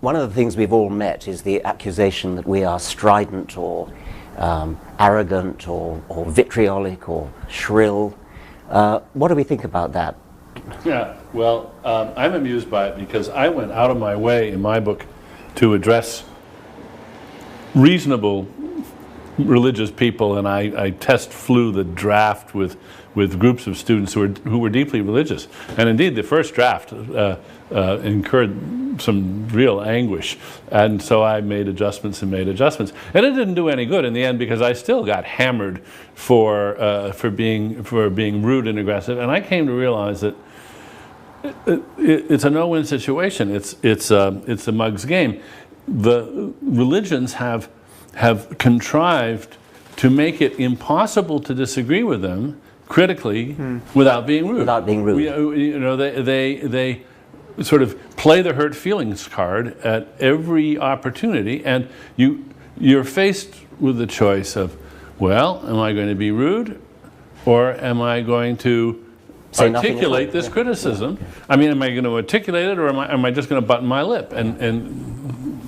one of the things we've all met is the accusation that we are strident or arrogant or vitriolic or shrill. What do we think about that? Yeah, well, I'm amused by it because I went out of my way in my book to address reasonable religious people, and I flew the draft with groups of students who were deeply religious. And indeed, the first draft incurred some real anguish, and so I made adjustments and made adjustments, and it didn't do any good in the end because I still got hammered for being rude and aggressive. And I came to realize that it's a no-win situation. It's a mug's game. The religions have contrived to make it impossible to disagree with them critically without being rude. Without being rude. They sort of play the hurt feelings card at every opportunity, and you're faced with the choice of, well, am I going to be rude, or am I going to articulate this criticism? I mean, am I going to articulate it, or am I just going to button my lip?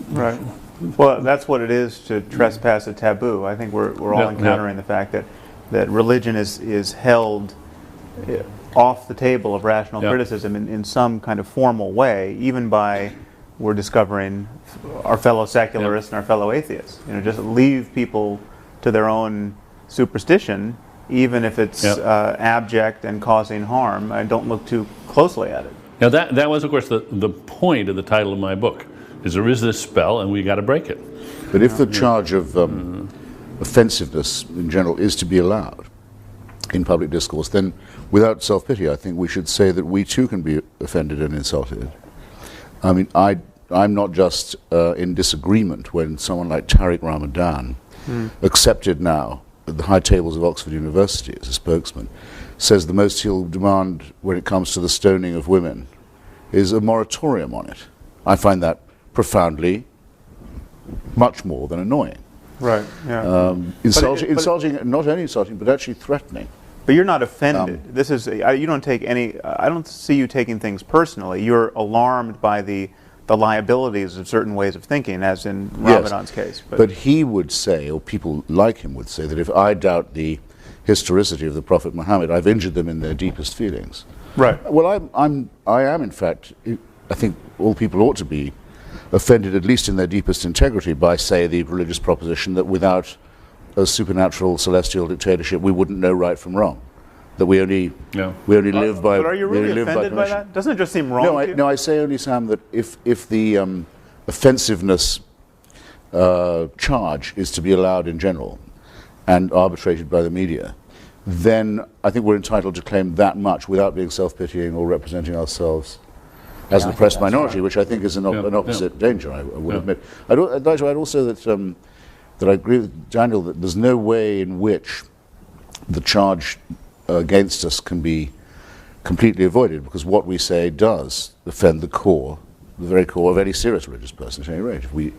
Right. Well, that's what it is to trespass a taboo. I think we're all encountering the fact that religion is held off the table of rational criticism in some kind of formal way, even by, we're discovering, our fellow secularists and our fellow atheists. Just leave people to their own superstition, even if it's abject and causing harm. Don't look too closely at it. Now that was, of course, the point of the title of my book. There is this spell, and we got to break it. But if the charge of offensiveness in general is to be allowed in public discourse, then without self-pity, I think we should say that we too can be offended and insulted. I mean, I'm not just in disagreement when someone like Tariq Ramadan, accepted now at the high tables of Oxford University as a spokesman, says the most he'll demand when it comes to the stoning of women is a moratorium on it. I find that profoundly much more than annoying. Right. Yeah. Insulting, not only insulting, but actually threatening. But you're not offended. This is you don't take any. I don't see you taking things personally. You're alarmed by the liabilities of certain ways of thinking, as in Ramadan's case. But he would say, or people like him would say, that if I doubt the historicity of the Prophet Muhammad, I've injured them in their deepest feelings. Right. Well, I am in fact. I think all people ought to be offended, at least in their deepest integrity, by, say, the religious proposition that without a supernatural celestial dictatorship we wouldn't know right from wrong, that we only live by. But are you really offended by that? Doesn't it just seem wrong? No, I say only, Sam, that if the offensiveness charge is to be allowed in general and arbitrated by the media, then I think we're entitled to claim that much without being self-pitying or representing ourselves as an oppressed minority, which I think is an opposite danger, I would admit. I'd like to add also that I agree with Daniel that there's no way in which the charge against us can be completely avoided, because what we say does offend the very core of any serious religious person at any rate. If we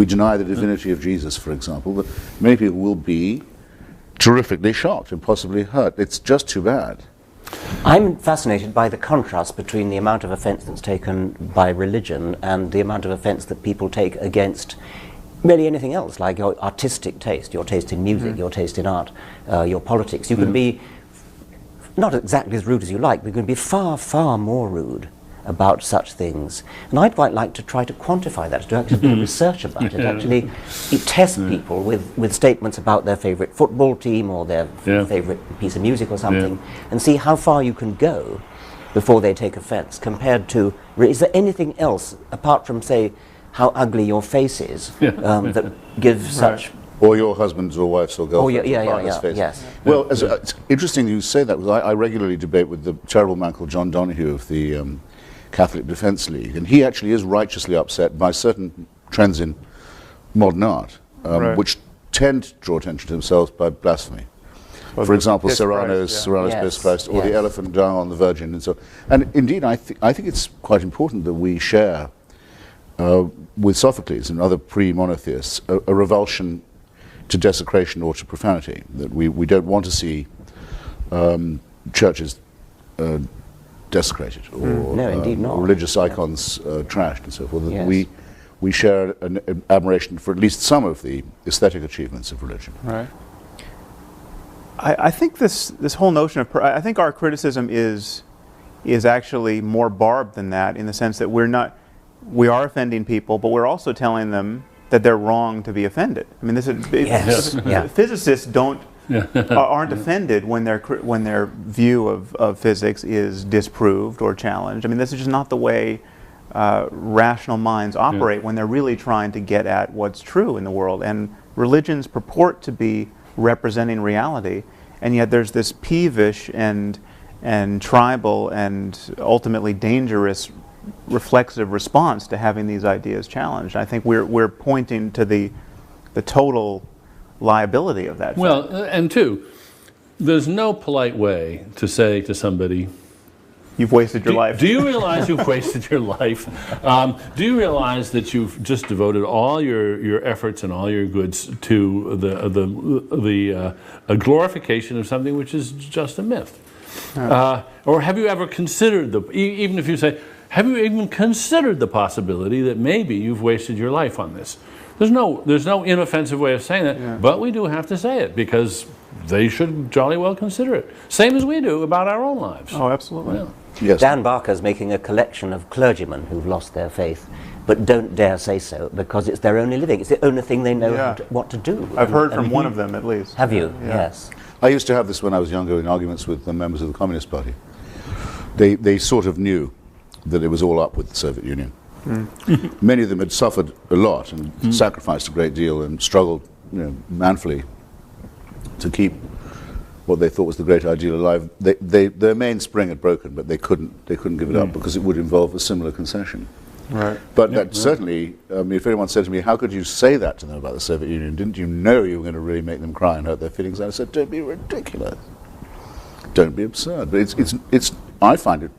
deny the divinity of Jesus, for example, many people will be terrifically shocked and possibly hurt. It's just too bad. I'm fascinated by the contrast between the amount of offence that's taken by religion and the amount of offence that people take against really anything else, like your artistic taste, your taste in music, your taste in art, your politics. You can be not exactly as rude as you like, but you can be far, far more rude about such things. And I'd quite like to try to quantify that, to actually do research about it, actually test people with statements about their favourite football team or their favourite piece of music or something, and see how far you can go before they take offence, compared to, is there anything else, apart from, say, how ugly your face is, that gives such... Or your husband's or wife's or girlfriend's partner's face. Yes. Well, it's interesting you say that, because I regularly debate with the terrible man called John Donoghue of the Catholic Defence League, and he actually is righteously upset by certain trends in modern art, which tend to draw attention to themselves by blasphemy. Well, for example, Serrano's Piss Christ, or the elephant down on the Virgin, and so on. And indeed, I think it's quite important that we share with Sophocles and other pre-monotheists a revulsion to desecration or to profanity, that we don't want to see churches desecrated or no, indeed not. religious icons trashed and so forth. We we share an admiration for at least some of the aesthetic achievements of religion. Right. I think this whole notion of I think our criticism is actually more barbed than that, in the sense that we are offending people, but we're also telling them that they're wrong to be offended. I mean, physicists aren't offended when their view of physics is disproved or challenged. I mean, this is just not the way rational minds operate when they're really trying to get at what's true in the world. And religions purport to be representing reality, and yet there's this peevish and tribal and ultimately dangerous reflexive response to having these ideas challenged. I think we're pointing to the total liability of that. Well, and two, there's no polite way to say to somebody, you've wasted your life. Do you realize you've wasted your life? Do you realize that you've just devoted all your efforts and all your goods to a glorification of something which is just a myth? Or have you ever considered even if you say, have you even considered the possibility that maybe you've wasted your life on this? There's no inoffensive way of saying that, but we do have to say it because they should jolly well consider it. Same as we do about our own lives. Oh, absolutely. Yeah. Yes. Dan Barker's making a collection of clergymen who've lost their faith, but don't dare say so because it's their only living. It's the only thing they know what to do. I've heard from one of them at least. Have you? Yes. I used to have this when I was younger in arguments with the members of the Communist Party. They sort of knew that it was all up with the Soviet Union. Many of them had suffered a lot and sacrificed a great deal and struggled, manfully to keep what they thought was the great ideal alive. Their mainspring had broken, but they couldn't give it up because it would involve a similar concession. Right. But that certainly, if anyone said to me, how could you say that to them about the Soviet Union? Didn't you know you were going to really make them cry and hurt their feelings? And I said, don't be ridiculous. Don't be absurd. But I find it,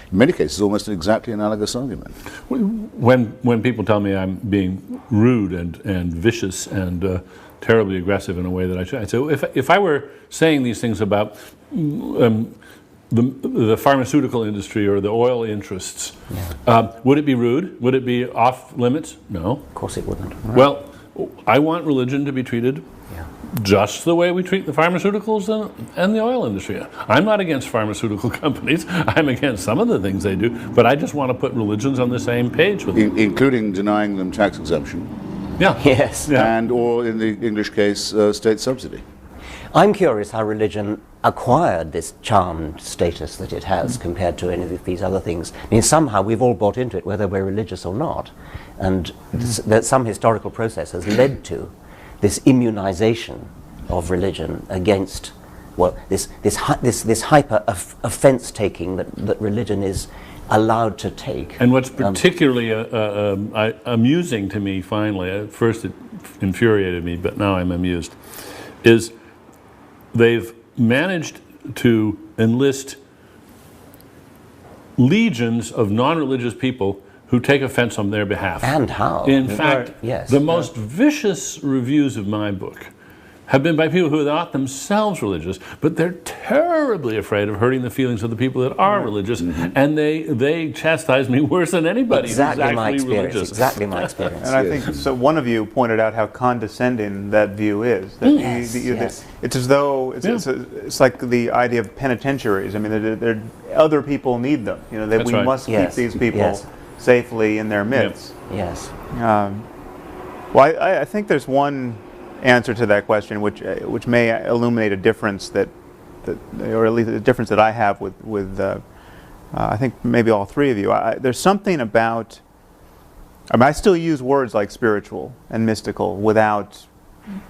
in many cases, almost an exactly analogous argument. When people tell me I'm being rude and vicious and terribly aggressive in a way that I should, I say, if I were saying these things about the pharmaceutical industry or the oil interests, would it be rude? Would it be off limits? No. Of course it wouldn't. Right. Well, I want religion to be treated just the way we treat the pharmaceuticals and the oil industry. I'm not against pharmaceutical companies. I'm against some of the things they do, but I just want to put religions on the same page with them. Including denying them tax exemption. Yeah. Yes. Yeah. And, or in the English case, state subsidy. I'm curious how religion acquired this charmed status that it has compared to any of these other things. I mean, somehow we've all bought into it, whether we're religious or not, and that some historical process has led to this immunization of religion against, well, this hyper offense taking that religion is allowed to take. And what's particularly amusing to me, finally, at first it infuriated me, but now I'm amused, is they've managed to enlist legions of non-religious people who take offense on their behalf. And how? In fact, yes. the most vicious reviews of my book have been by people who are not themselves religious, but they're terribly afraid of hurting the feelings of the people that are religious, and they chastise me worse than anybody Exactly who's my actually experience. religious. Exactly my experience. And I think so. One of you pointed out how condescending that view is. That Yes. It's as though it's like the idea of penitentiaries. I mean, other people need them. We right. must keep these people safely in their midst. Yes. Well, I think there's one answer to that question, which may illuminate a difference or at least a difference that I have with I think maybe all three of you. There's something about. I still use words like spiritual and mystical without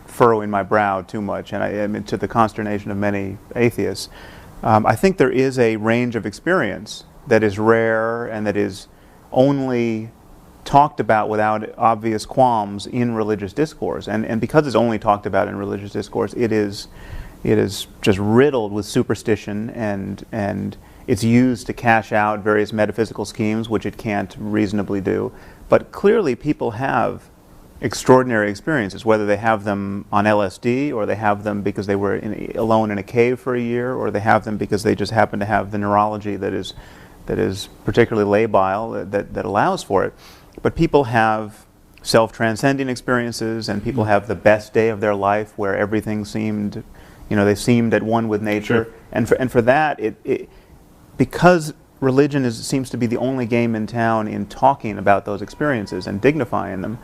furrowing my brow too much, and I mean, to the consternation of many atheists. I think there is a range of experience that is rare and that is only talked about without obvious qualms in religious discourse, and because it's only talked about in religious discourse, it is just riddled with superstition, and it's used to cash out various metaphysical schemes which it can't reasonably do. But clearly people have extraordinary experiences, whether they have them on LSD, or they have them because they were alone in a cave for a year, or they have them because they just happen to have the neurology that is particularly labile that allows for it. But people have self-transcending experiences, and people have the best day of their life where everything seemed, they seemed at one with nature. Sure. And for that, because religion seems to be the only game in town in talking about those experiences and dignifying them,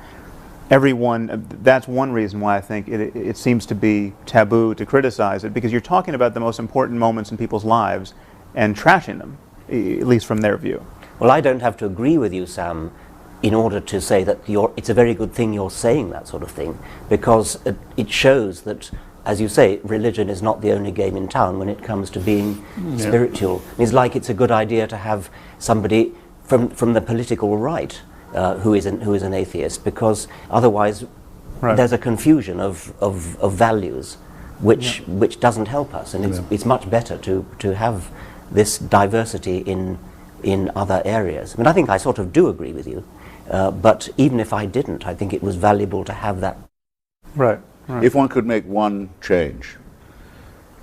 that's one reason why I think it seems to be taboo to criticize it, because you're talking about the most important moments in people's lives and trashing them, at least from their view. Well, I don't have to agree with you, Sam, in order to say that it's a very good thing you're saying that sort of thing, because it shows that, as you say, religion is not the only game in town when it comes to being spiritual. It's like it's a good idea to have somebody from the political right who is an atheist, because otherwise there's a confusion of values which doesn't help us, and it's much better to have this diversity in other areas. I mean, I think I sort of do agree with you, but even if I didn't, I think it was valuable to have that. Right. If one could make one change,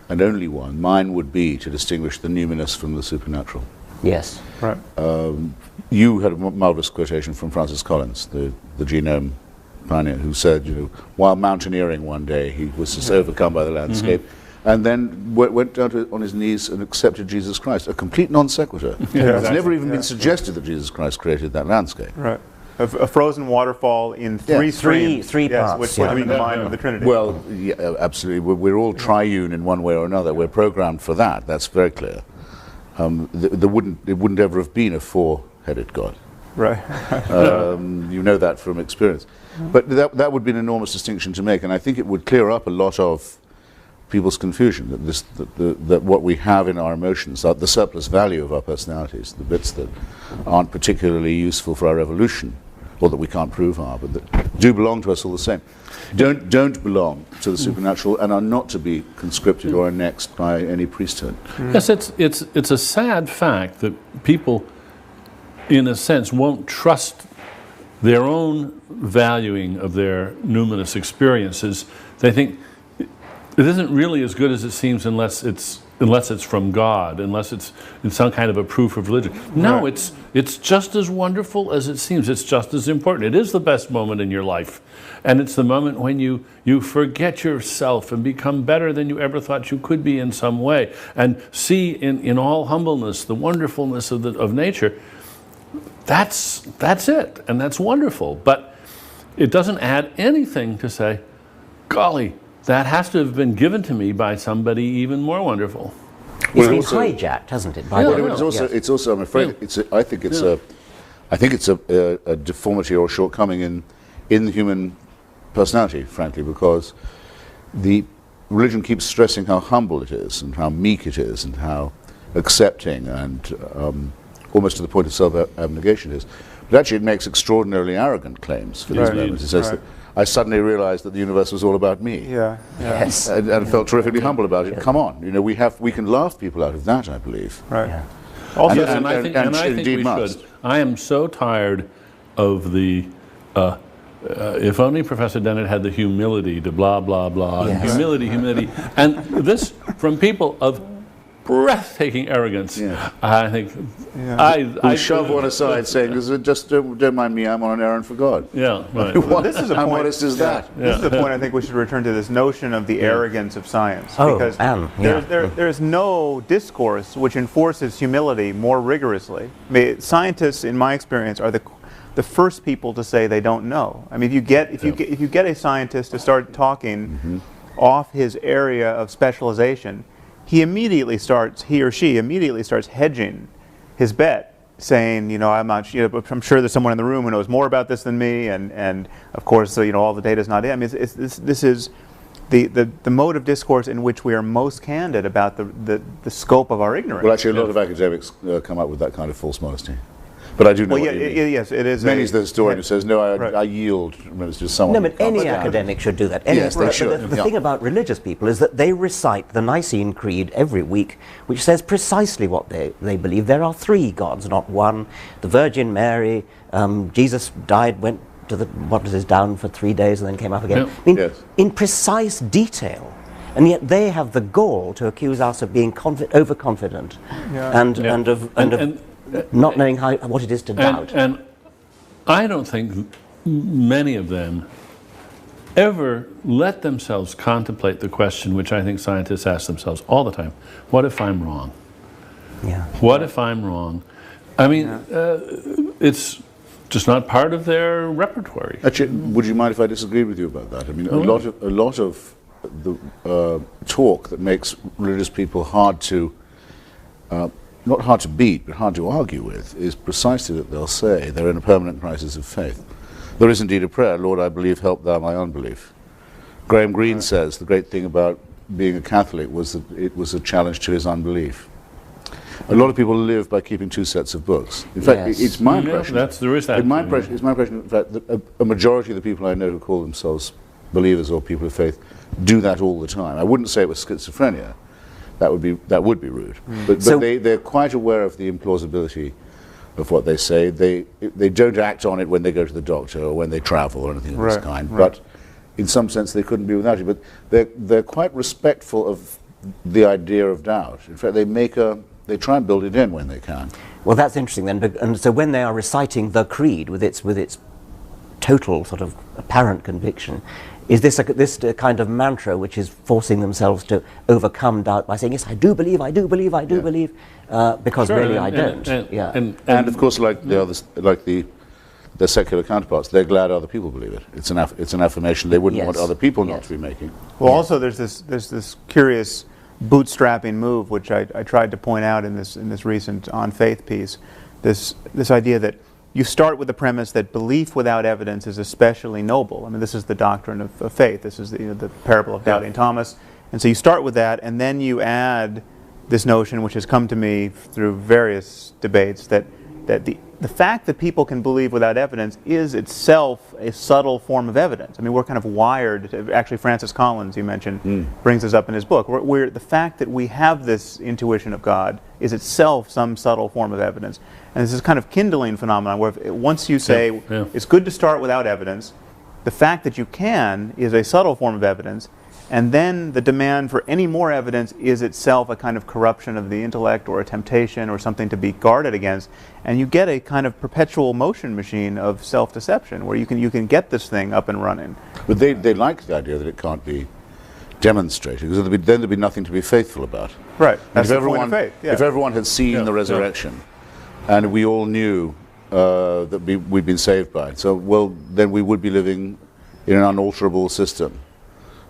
and only one, mine would be to distinguish the numinous from the supernatural. Yes. Right. You had a marvelous quotation from Francis Collins, the genome pioneer, who said, while mountaineering one day, he was just overcome by the landscape, and then went down on his knees and accepted Jesus Christ. A complete non sequitur. It's never even been suggested that Jesus Christ created that landscape. Right. A frozen waterfall in three streams. Three parts. Which would be the mind of the Trinity. Well, yeah, absolutely. We're all triune in one way or another. We're programmed for that. That's very clear. It wouldn't ever have been a four-headed God. Right. You know that from experience. But that would be an enormous distinction to make, and I think it would clear up a lot of people's confusion that what we have in our emotions, the surplus value of our personalities, the bits that aren't particularly useful for our evolution, or that we can't prove are, but that do belong to us all the same, don't belong to the supernatural and are not to be conscripted or annexed by any priesthood. Yes, it's a sad fact that people, in a sense, won't trust their own valuing of their numinous experiences. They think it isn't really as good as it seems unless it's from God, unless it's in some kind of a proof of religion. No, it's just as wonderful as it seems. It's just as important. It is the best moment in your life. And it's the moment when you forget yourself and become better than you ever thought you could be in some way, and see in all humbleness the wonderfulness of nature. That's it, and that's wonderful. But it doesn't add anything to say, golly, that has to have been given to me by somebody even more wonderful. It's been hijacked, hasn't it? It's also. I'm afraid. I think it's a deformity or shortcoming in the human personality, frankly, because the religion keeps stressing how humble it is and how meek it is and how accepting and almost to the point of self-abnegation it is. But actually, it makes extraordinarily arrogant claims for these moments. It says that I suddenly realized that the universe was all about me. Yes. And felt terrifically humble about it. Come on, we can laugh people out of that, I believe. Right. Yeah. Also, And I think we should. I am so tired of the if only Professor Dennett had the humility to blah, blah, blah, and humility, and this from people of breathtaking arrogance. I think I shove one aside saying, just don't mind me, I'm on an errand for God. Yeah, right. Well, this is a How point, modest is that? This is the point I think we should return to, this notion of the arrogance of science. Oh, because there's no discourse which enforces humility more rigorously. I mean, scientists, in my experience, are the first people to say they don't know. I mean, if you get a scientist to start talking off his area of specialization, he or she immediately starts hedging his bet, saying, I'm sure there's someone in the room who knows more about this than me, and of course, all the data is not in. I mean, this is the mode of discourse in which we are most candid about the scope of our ignorance. Well, actually, a lot of academics come up with that kind of false modesty. But I do know what you mean. Yes, it is. Many's the historian who says, no, I yield. It's just someone. No, but any academic should do that. Yes, they should. The thing about religious people is that they recite the Nicene Creed every week, which says precisely what they believe. There are three gods, not one. The Virgin Mary, Jesus died, went to down for 3 days and then came up again. I mean, in precise detail. And yet they have the gall to accuse us of being overconfident and of not knowing what it is to doubt. And I don't think many of them ever let themselves contemplate the question which I think scientists ask themselves all the time: what if I'm wrong? Yeah. What if I'm wrong? I mean, it's just not part of their repertoire. Actually, would you mind if I disagree with you about that? I mean, a lot of the talk that makes religious people hard to, not hard to beat, but hard to argue with, is precisely that they'll say they're in a permanent crisis of faith. There is indeed a prayer, Lord, I believe, help thou my unbelief. Graham Greene says the great thing about being a Catholic was that it was a challenge to his unbelief. A lot of people live by keeping two sets of books. In fact, it's my impression. There is that. It's my impression, in fact, that a majority of the people I know who call themselves believers or people of faith do that all the time. I wouldn't say it was schizophrenia. That would be rude. But they're quite aware of the implausibility of what they say. They don't act on it when they go to the doctor or when they travel or anything of this kind. But in some sense, they couldn't be without it. But they're quite respectful of the idea of doubt. In fact, they try and build it in when they can. Well, that's interesting then. And so when they are reciting the creed with its total sort of apparent conviction, is this a kind of mantra which is forcing themselves to overcome doubt by saying, yes, I do believe, I do believe, I do believe, because really I don't. And of course, like the others, like their secular counterparts, they're glad other people believe it. It's an affirmation they wouldn't want other people not to be making. Well, also there's this curious bootstrapping move, which I tried to point out in this recent On Faith piece. This idea that you start with the premise that belief without evidence is especially noble. I mean, this is the doctrine of faith. This is the parable of doubting Thomas. And so you start with that, and then you add this notion, which has come to me through various debates, that the fact that people can believe without evidence is itself a subtle form of evidence. I mean, we're kind of wired to, actually Francis Collins, you mentioned, brings this up in his book, where the fact that we have this intuition of God is itself some subtle form of evidence. And it's this kind of kindling phenomenon where once you say it's good to start without evidence, the fact that you can is a subtle form of evidence, and then the demand for any more evidence is itself a kind of corruption of the intellect or a temptation or something to be guarded against, and you get a kind of perpetual motion machine of self-deception where you can get this thing up and running. But they like the idea that it can't be demonstrated, because then there'd be nothing to be faithful about. Right. That's If the point of faith. if everyone had seen the resurrection, and we all knew that we'd been saved by it, so then we would be living in an unalterable system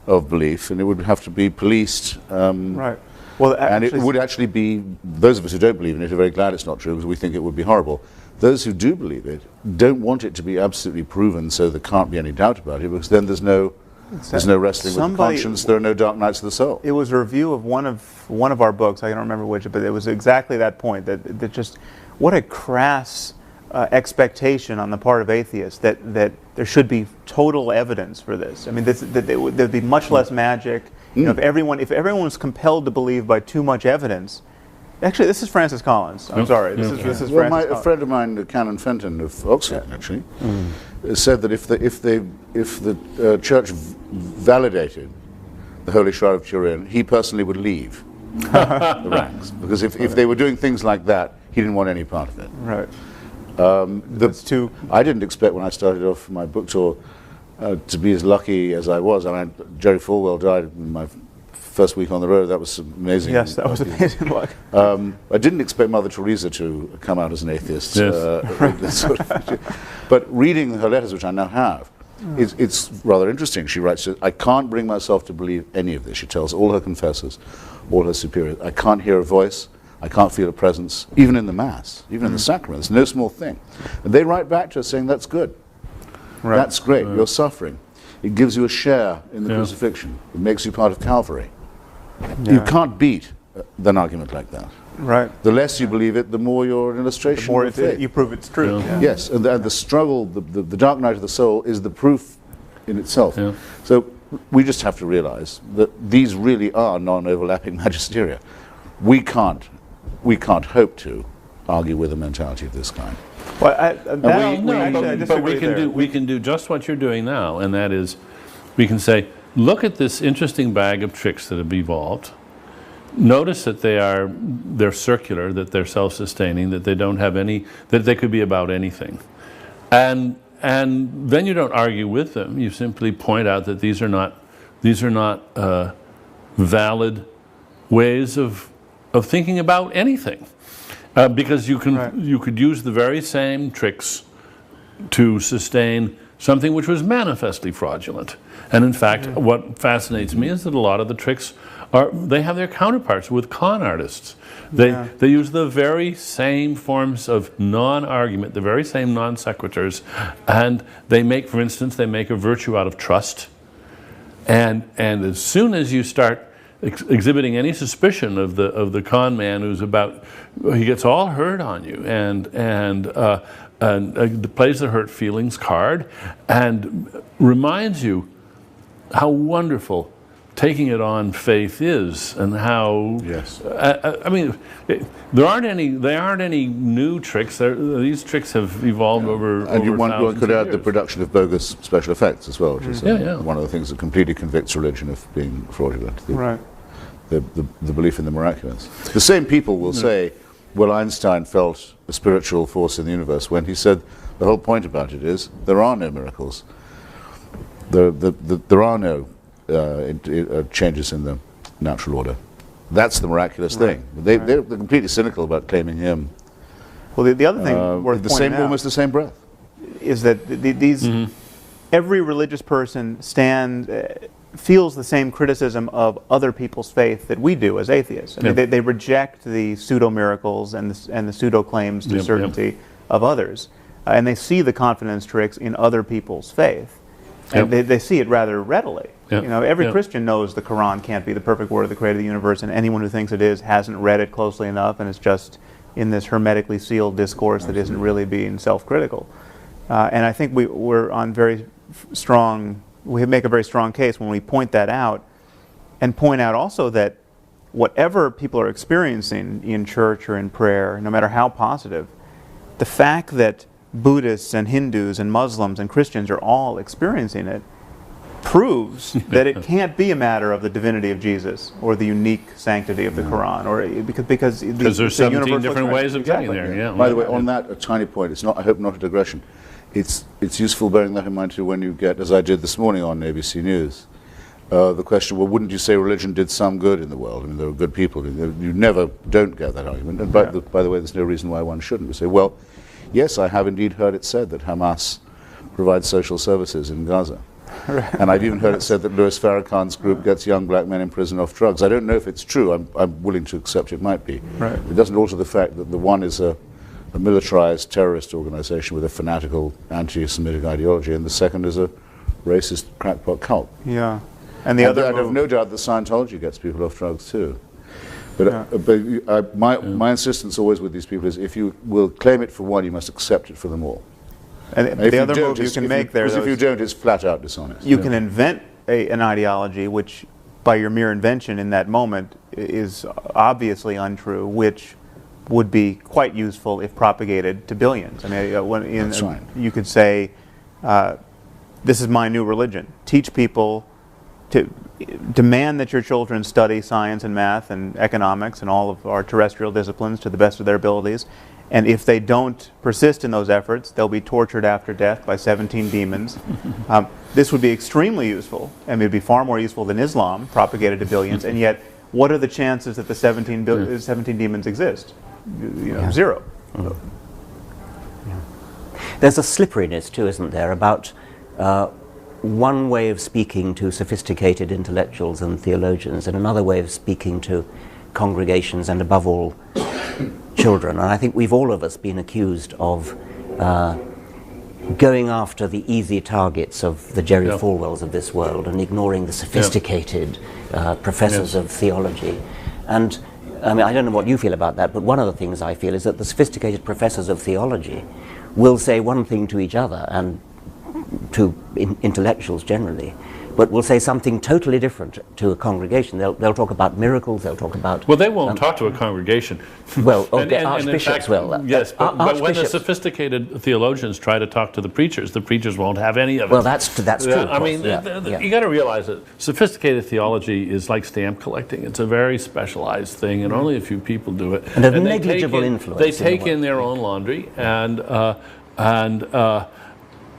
of belief, and it would have to be policed. Right. Well, and it would actually be, those of us who don't believe in it are very glad it's not true, because we think it would be horrible. Those who do believe it don't want it to be absolutely proven, so there can't be any doubt about it, because then there's no wrestling with the conscience, there are no dark nights of the soul. It was a review of one of our books, I don't remember which, but it was exactly that point, that just, what a crass expectation on the part of atheists that there should be total evidence for this. I mean, there'd be much less magic. You know, if everyone was compelled to believe by too much evidence. Actually, this is Francis Collins. I'm sorry. This is well, Francis Collins. a friend of mine, Canon Fenton of Oxford, actually, said that if the church validated the Holy Shroud of Turin, he personally would leave the ranks, because if they were doing things like that, he didn't want any part of it. Right. I didn't expect when I started off my book tour to be as lucky as I was. I mean, Jerry Falwell died in my first week on the road. That was amazing. Yes, that was amazing luck. I didn't expect Mother Teresa to come out as an atheist. But reading her letters, which I now have, it's rather interesting. She writes, I can't bring myself to believe any of this. She tells all her confessors, all her superiors, I can't hear a voice, I can't feel a presence, even in the Mass, even in the sacrament. It's no small thing. And they write back to her saying, that's good. Right. That's great. You're suffering. It gives you a share in the crucifixion. It makes you part of Calvary. You can't beat an argument like that. Right. The less you believe it, the more you're an illustration. The more of faith. you prove it's true. Yes, and the struggle, the dark night of the soul is the proof in itself. So we just have to realize that these really are non-overlapping magisteria. We can't hope to argue with a mentality of this kind. Well, but we can do just what you're doing now, and that is, we can say, look at this interesting bag of tricks that have evolved. Notice that they're circular, that they're self-sustaining, that they don't have any, that they could be about anything, and and then you don't argue with them. You simply point out that these are not valid ways of thinking about anything, because you could use the very same tricks to sustain something which was manifestly fraudulent. And in fact, what fascinates me is that a lot of the tricks they have their counterparts with con artists. They use the very same forms of non-argument, the very same non sequiturs, and they make, for instance, they make a virtue out of trust. And as soon as you start exhibiting any suspicion of the con man he gets all hurt on you and plays the hurt feelings card and reminds you how wonderful taking it on faith is, and how I mean, there aren't any new tricks. These tricks have evolved over. And one could add years. the production of bogus special effects as well, which is one of the things that completely convicts religion of being fraudulent. The belief in the miraculous. The same people will say, well, Einstein felt a spiritual force in the universe, when he said the whole point about it is there are no miracles. There are no changes in the natural order. That's the miraculous thing. They're completely cynical about claiming him. Well, the other thing worth pointing out, almost the same breath, is that every religious person feels the same criticism of other people's faith that we do as atheists. I mean, they reject the pseudo-miracles and the pseudo-claims to certainty of others. And they see the confidence tricks in other people's faith. And they see it rather readily. You know, every Christian knows the Quran can't be the perfect word of the creator of the universe, and anyone who thinks it is hasn't read it closely enough, and it's just in this hermetically sealed discourse that isn't really being self-critical. And I think we're on very strong. We make a very strong case when we point that out, and point out also that whatever people are experiencing in church or in prayer, no matter how positive, the fact that Buddhists and Hindus and Muslims and Christians are all experiencing it proves that it can't be a matter of the divinity of Jesus or the unique sanctity of the Quran, or because there's 17 different ways of getting there. By the way, on that, a tiny point. It's not. I hope not a digression. It's useful bearing that in mind too when you get, as I did this morning on ABC News, the question, well, wouldn't you say religion did some good in the world? I mean, there are good people. You never don't get that argument. And by the way, there's no reason why one shouldn't. We say, well, yes, I have indeed heard it said that Hamas provides social services in Gaza. And I've even heard it said that Louis Farrakhan's group gets young black men in prison off drugs. I don't know if it's true. I'm willing to accept it might be. It doesn't alter the fact that the one is a militarized terrorist organization with a fanatical anti-Semitic ideology, and the second is a racist crackpot cult. Yeah. And the other, I have no doubt that Scientology gets people off drugs too. But my insistence always with these people is, if you will claim it for one, you must accept it for them all. And the other move you can make there, because if you don't, it's flat out dishonest. You can invent an ideology which, by your mere invention in that moment, is obviously untrue, which would be quite useful if propagated to billions. I mean, That's right. You could say, this is my new religion. Teach people to demand that your children study science and math and economics and all of our terrestrial disciplines to the best of their abilities. And if they don't persist in those efforts, they'll be tortured after death by 17 demons. This would be extremely useful, and it would be far more useful than Islam, propagated to billions. And yet, what are the chances that the 17 demons exist? Zero. There's a slipperiness too, isn't there, about one way of speaking to sophisticated intellectuals and theologians, and another way of speaking to congregations, and above all, children. And I think all of us been accused of going after the easy targets of the Jerry Falwells of this world and ignoring the sophisticated professors of theology. And I mean, I don't know what you feel about that, but one of the things I feel is that the sophisticated professors of theology will say one thing to each other and to intellectuals generally, but will say something totally different to a congregation. They'll talk about miracles, they'll talk about... Well, they won't talk to a congregation. Well, archbishops will. Yes, but when the sophisticated theologians try to talk to the preachers won't have any of it. Well, that's true. I mean, you got to realize that sophisticated theology is like stamp collecting. It's a very specialized thing, and only a few people do it. And a negligible influence. They take in their own laundry, and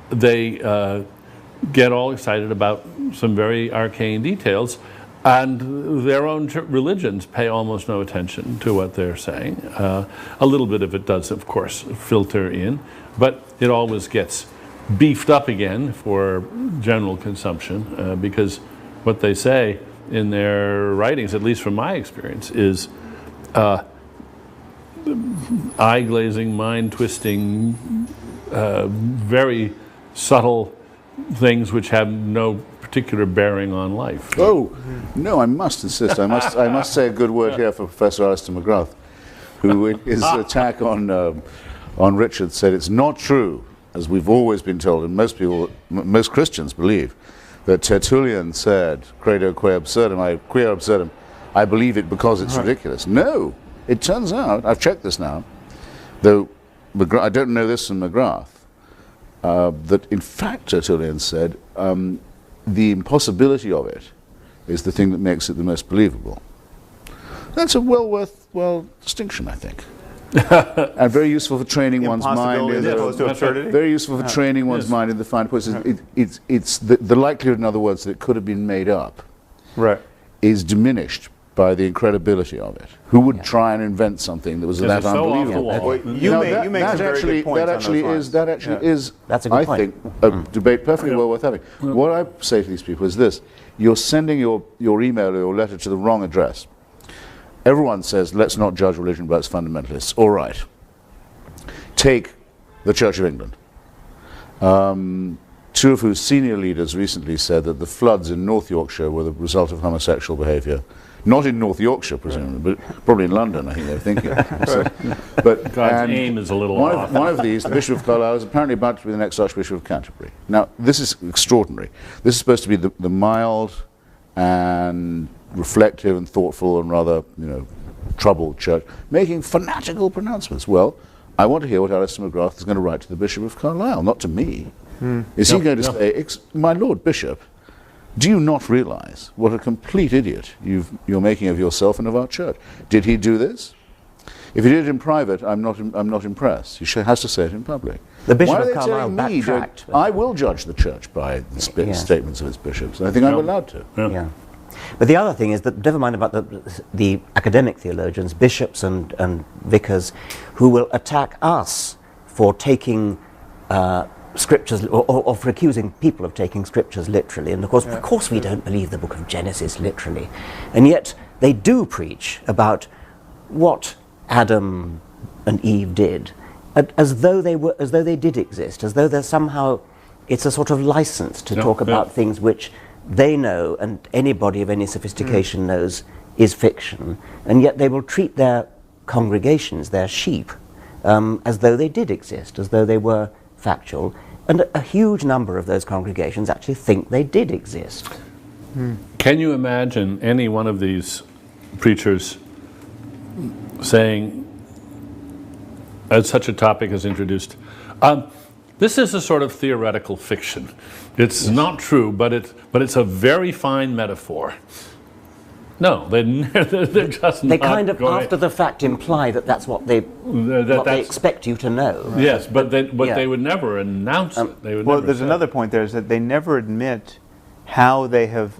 they get all excited about some very arcane details, and their own religions pay almost no attention to what they're saying. A little bit of it does, of course, filter in, but it always gets beefed up again for general consumption, because what they say in their writings, at least from my experience, is eye-glazing, mind-twisting, very subtle things which have no particular bearing on life. Oh, no, I must insist. I must say a good word here for Professor Alistair McGrath, who in his attack on Richard said it's not true, as we've always been told, and most Christians believe, that Tertullian said, credo quia absurdum, I believe it because it's ridiculous. No, it turns out, I've checked this now, though I don't know this from McGrath, that in fact Tertullian said the impossibility of it is the thing that makes it the most believable. That's a well distinction, I think. And very useful for training one's mind. As opposed to absurdity? Very useful for training one's mind in the fine points. It's the likelihood, in other words, that it could have been made up, is diminished by the incredibility of it. Who would try and invent something that was that unbelievable? You make some very good points that actually is, That's a good I point. think, a debate perfectly well worth having. What I say to these people is this: you're sending your email or your letter to the wrong address. Everyone says, let's not judge religion by its fundamentalists. All right. Take the Church of England. Two of whose senior leaders recently said that the floods in North Yorkshire were the result of homosexual behaviour. Not in North Yorkshire, presumably, but probably in London, I think they're thinking. But God's aim is a little off. One of these, the Bishop of Carlisle, is apparently about to be the next Archbishop of Canterbury. Now, this is extraordinary. This is supposed to be the mild and reflective and thoughtful and rather, troubled church, making fanatical pronouncements. Well, I want to hear what Alistair McGrath is going to write to the Bishop of Carlisle, not to me. Is he going to say, my Lord Bishop, do you not realize what a complete idiot you're making of yourself and of our church? Did he do this? If he did it in private, I'm not impressed. He has to say it in public. The Bishop Why are of they Carlisle telling me backtracked. I will judge the church by the statements of its bishops, and I think I'm allowed to. Yeah. But the other thing is that, never mind about the academic theologians, bishops and vicars, who will attack us for taking scriptures, or for accusing people of taking scriptures literally. And of course we don't believe the book of Genesis literally. And yet they do preach about what Adam and Eve did, as though they did exist, as though they're somehow, it's a sort of license to talk about things which they know and anybody of any sophistication knows is fiction, and yet they will treat their congregations, their sheep, as though they did exist, as though they were factual, and a huge number of those congregations actually think they did exist. Can you imagine any one of these preachers saying, as such a topic is introduced, this is a sort of theoretical fiction. It's not true, but it's a very fine metaphor. No, they're just They not kind of, going. after the fact, imply that that's what they expect you to know. Yes, but they would never announce it. They would Well, never there's say another point there, is that they never admit how they have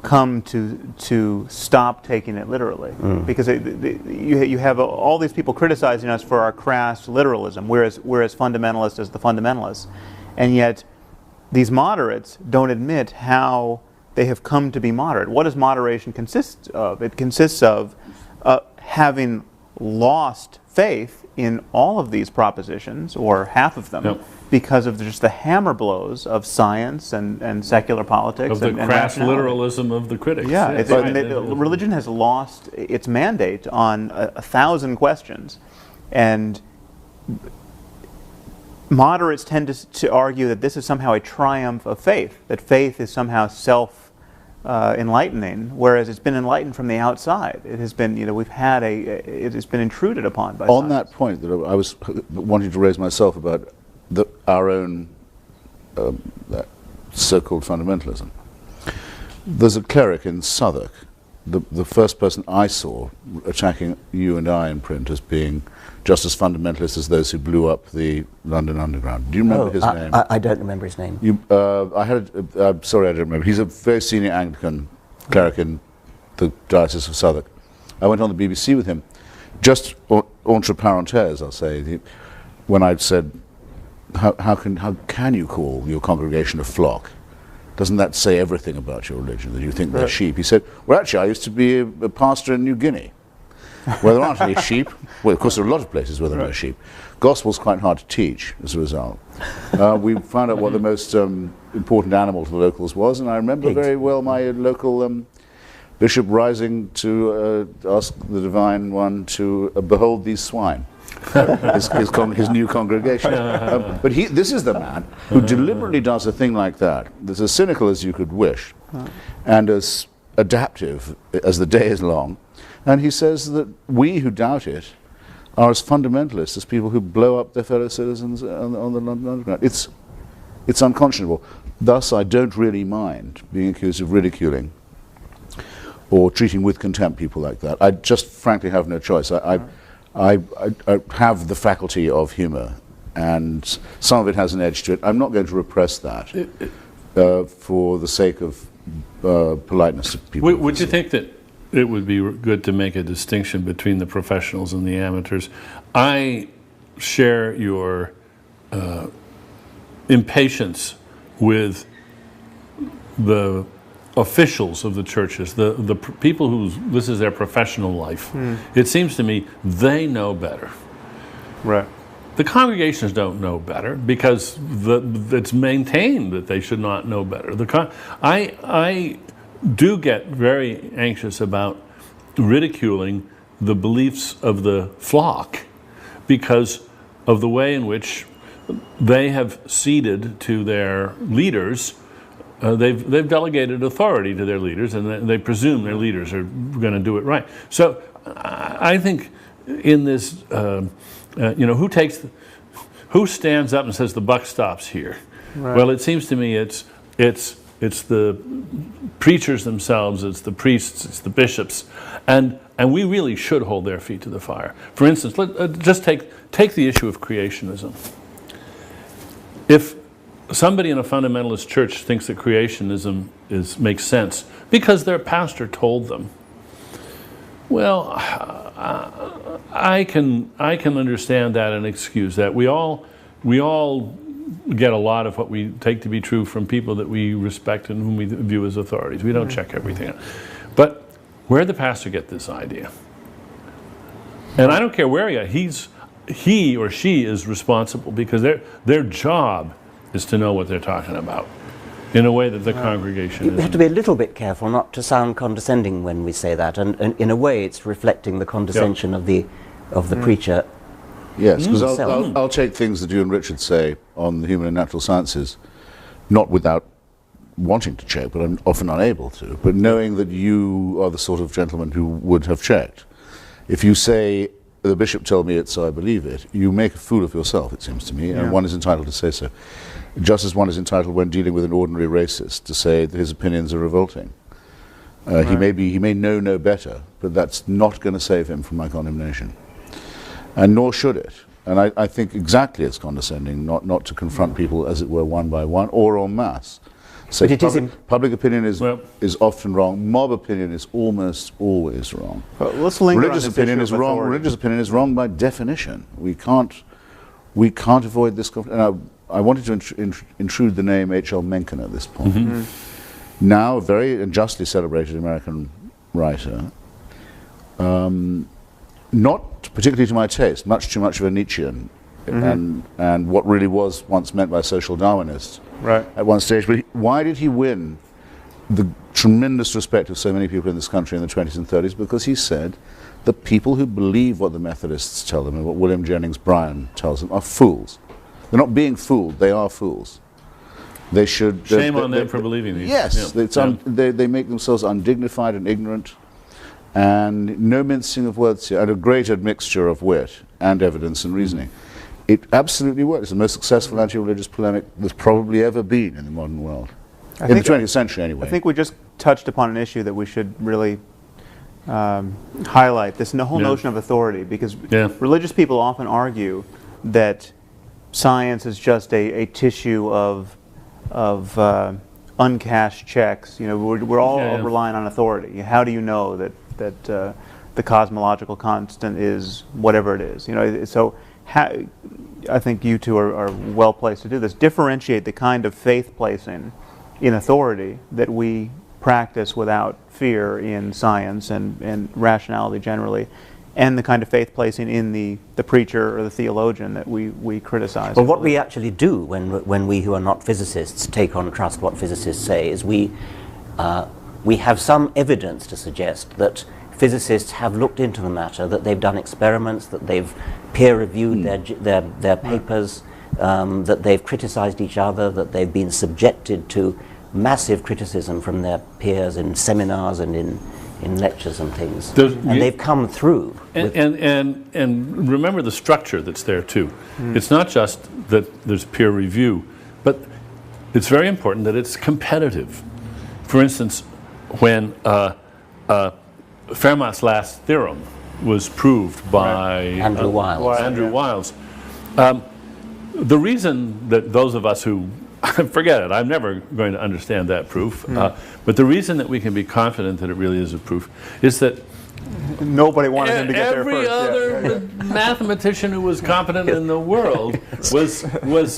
come to stop taking it literally. Because you have all these people criticizing us for our crass literalism. We're as fundamentalist as the fundamentalists. And yet these moderates don't admit how they have come to be moderate. What does moderation consist of? It consists of having lost faith in all of these propositions, or half of them, because of just the hammer blows of science and secular politics. Of the crass literalism of the critics. Yeah, Yes. Religion has lost its mandate on 1,000 questions, and moderates tend to argue that this is somehow a triumph of faith, that faith is somehow enlightening, whereas it's been enlightened from the outside. It has been, it has been intruded upon by On science. that point that I was wanting to raise myself about our own so-called fundamentalism, there's a cleric in Southwark the first person I saw attacking you and I in print as being just as fundamentalist as those who blew up the London Underground. Do you remember his name? I don't remember his name. Sorry, I don't remember. He's a very senior Anglican cleric in the Diocese of Southwark. I went on the BBC with him, just entre parenthèses, I'll say, when I'd said, how can you call your congregation a flock? Doesn't that say everything about your religion, that you think they're sheep? He said, well, actually, I used to be a pastor in New Guinea, where there aren't any sheep. Well, of course, there are a lot of places where there are no sheep. Gospel's quite hard to teach, as a result. We found out what the most important animal to the locals was, and I remember very well my local bishop rising to ask the Divine One to behold these swine. his new congregation. But this is the man who deliberately does a thing like that, that's as cynical as you could wish, and as adaptive as the day is long. And he says that we who doubt it are as fundamentalist as people who blow up their fellow citizens on the London Underground. It's unconscionable. Thus, I don't really mind being accused of ridiculing or treating with contempt people like that. I just frankly have no choice. I have the faculty of humor, and some of it has an edge to it. I'm not going to repress that for the sake of politeness to people. Would you think that it would be good to make a distinction between the professionals and the amateurs? I share your impatience with the officials of the churches, the people whose this is their professional life. It seems to me they know better. Right. The congregations don't know better because it's maintained that they should not know better. I do get very anxious about ridiculing the beliefs of the flock because of the way in which they have ceded to their leaders. They've delegated authority to their leaders, and they presume their leaders are going to do it right. So I think in this, who stands up and says the buck stops here? Right. Well, it seems to me it's the preachers themselves, it's the priests, it's the bishops, and we really should hold their feet to the fire. For instance, just take the issue of creationism. If somebody in a fundamentalist church thinks that creationism makes sense because their pastor told them, well, I can understand that and excuse that. We all get a lot of what we take to be true from people that we respect and whom we view as authorities. We don't check everything out. But where did the pastor get this idea? And I don't care where he or she is responsible, because their job is to know what they're talking about in a way that the congregation isn't. We have to be a little bit careful not to sound condescending when we say that, and in a way it's reflecting the condescension of the preacher. Yes, because I'll take things that you and Richard say on the human and natural sciences, not without wanting to check, but I'm often unable to, but knowing that you are the sort of gentleman who would have checked. If you say, the bishop told me it, so I believe it, you make a fool of yourself, it seems to me, and one is entitled to say so. Just as one is entitled when dealing with an ordinary racist to say that his opinions are revolting. He may know no better, but that's not going to save him from my condemnation. And nor should it. And I think exactly it's condescending not to confront people, as it were, one by one, or en masse. So public opinion is often wrong. Mob opinion is almost always wrong. Let's linger religious on this opinion issue is of wrong. authority. Religious opinion is wrong by definition. We can't avoid this. And I wanted to intrude the name H.L. Mencken at this point. Now, a very justly celebrated American writer, not particularly to my taste, much too much of a Nietzschean, and what really was once meant by social Darwinists at one stage. But why did he win the tremendous respect of so many people in this country in the 20s and 30s? Because he said the people who believe what the Methodists tell them and what William Jennings Bryan tells them are fools. They're not being fooled, they are fools. They should... Shame on them for believing these. Yes, they make themselves undignified and ignorant, and no mincing of words here, and a great admixture of wit and evidence and reasoning. It absolutely works. It's the most successful anti-religious polemic there's probably ever been in the modern world. In the 20th century, anyway. I think we just touched upon an issue that we should really highlight this whole notion of authority, because religious people often argue that science is just a tissue of uncashed checks. We're all relying on authority. How do you know that the cosmological constant is whatever it is? So I think you two are well placed to do this. Differentiate the kind of faith placing in authority that we practice without fear in science and rationality generally, and the kind of faith placing in the preacher or the theologian that we criticize. Well, what we actually do when we who are not physicists take on trust what physicists say is we have some evidence to suggest that physicists have looked into the matter, that they've done experiments, that they've peer-reviewed their papers, that they've criticized each other, that they've been subjected to massive criticism from their peers in seminars and in lectures and things. And they've come through. And remember the structure that's there too. It's not just that there's peer review, but it's very important that it's competitive. For instance, when Fermat's last theorem was proved by Andrew Wiles. The reason that those of us who forget it, I'm never going to understand that proof, but the reason that we can be confident that it really is a proof is that nobody wanted him to get there every first. other mathematician who was competent in the world was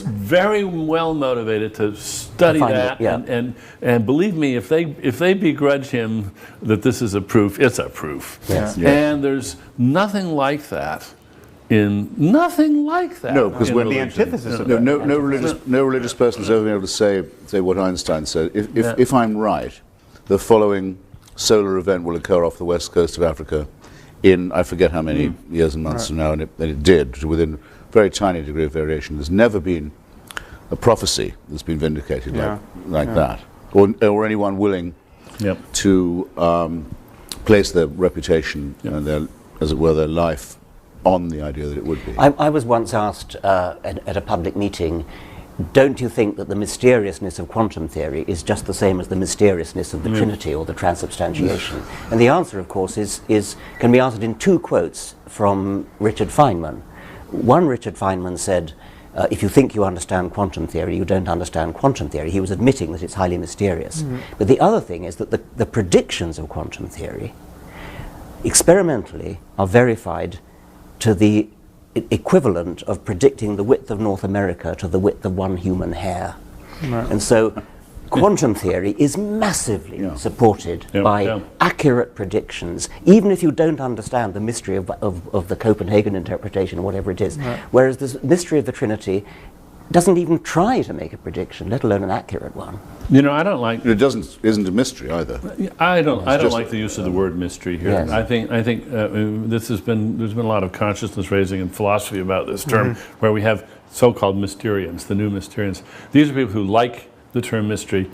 very well motivated to study that, and believe me, if they begrudge him that this is a proof, it's a proof. Yes. And there's nothing like that. No, because when the antithesis of no religious person has ever been able to say what Einstein said. If I'm right, the following solar event will occur off the west coast of Africa in, I forget how many years and months from now, and it did, within a very tiny degree of variation. There's never been a prophecy that's been vindicated like that, or anyone willing to place their reputation and their, as it were, their life on the idea that it would be. I was once asked at a public meeting, don't you think that the mysteriousness of quantum theory is just the same as the mysteriousness of the Trinity or the transubstantiation? And the answer, of course, can be answered in two quotes from Richard Feynman. One, Richard Feynman said, if you think you understand quantum theory, you don't understand quantum theory. He was admitting that it's highly mysterious. But the other thing is that the predictions of quantum theory experimentally are verified to the equivalent of predicting the width of North America to the width of one human hair. And so quantum theory is massively supported by accurate predictions, even if you don't understand the mystery of the Copenhagen interpretation or whatever it is. Whereas the mystery of the Trinity doesn't even try to make a prediction, let alone an accurate one. I don't like it. Isn't a mystery either. I don't like the use of the word mystery here. Yes. I think there's been a lot of consciousness raising in philosophy about this term, where we have so-called Mysterians, the new Mysterians. These are people who like the term mystery.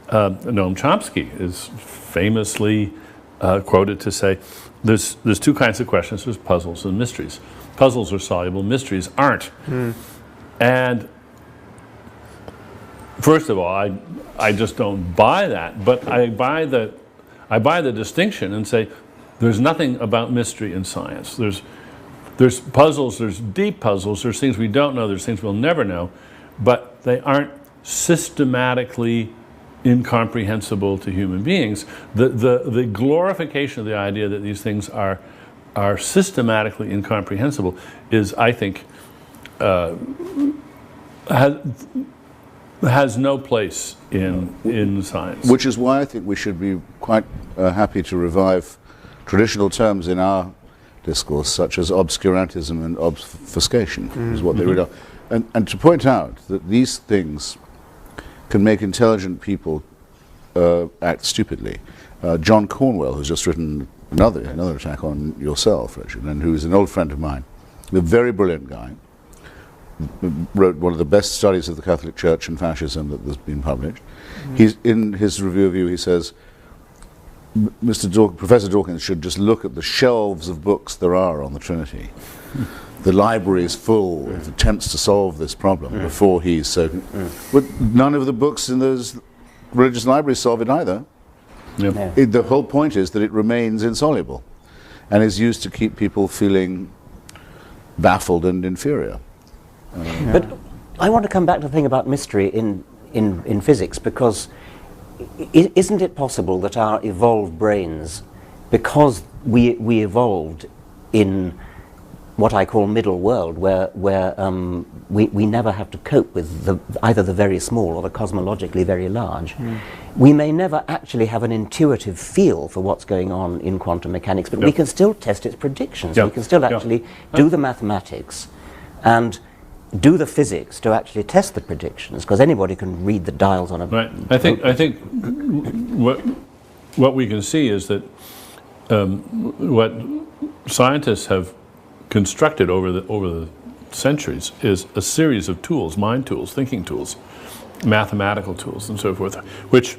Noam Chomsky is famously quoted to say, "There's two kinds of questions: there's puzzles and mysteries. Puzzles are soluble, mysteries aren't." And first of all, I just don't buy that, but I buy the distinction and say there's nothing about mystery in science. There's puzzles, there's deep puzzles, there's things we don't know, there's things we'll never know, but they aren't systematically incomprehensible to human beings. The glorification of the idea that these things are systematically incomprehensible is, I think, has no place in science. Which is why I think we should be quite happy to revive traditional terms in our discourse, such as obscurantism and obfuscation, is what they really are. And to point out that these things can make intelligent people act stupidly. John Cornwell, who's just written another attack on yourself, Richard, and who's an old friend of mine, a very brilliant guy, wrote one of the best studies of the Catholic Church and fascism that has been published. He's in his review of you, he says, Professor Dawkins should just look at the shelves of books there are on the Trinity. The library is full of attempts to solve this problem before he's so... But none of the books in those religious libraries solve it either. The whole point is that it remains insoluble. and is used to keep people feeling baffled and inferior. But I want to come back to the thing about mystery in physics, because isn't it possible that our evolved brains, because we evolved in what I call middle world, where we never have to cope with either the very small or the cosmologically very large, we may never actually have an intuitive feel for what's going on in quantum mechanics, but we can still test its predictions. We can still actually do the mathematics and do the physics to actually test the predictions, because anybody can read the dials on a... Right. I think what we can see is that what scientists have constructed over the centuries is a series of tools, mind tools, thinking tools, mathematical tools, and so forth, which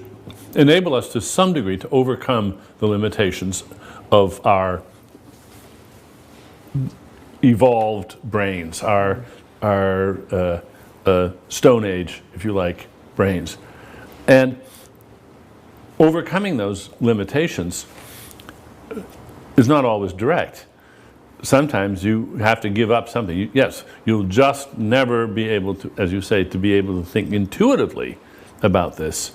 enable us to some degree to overcome the limitations of our evolved brains, our Stone Age, if you like, brains. And overcoming those limitations is not always direct. Sometimes you have to give up something. Yes, you'll just never be able to, as you say, to be able to think intuitively about this.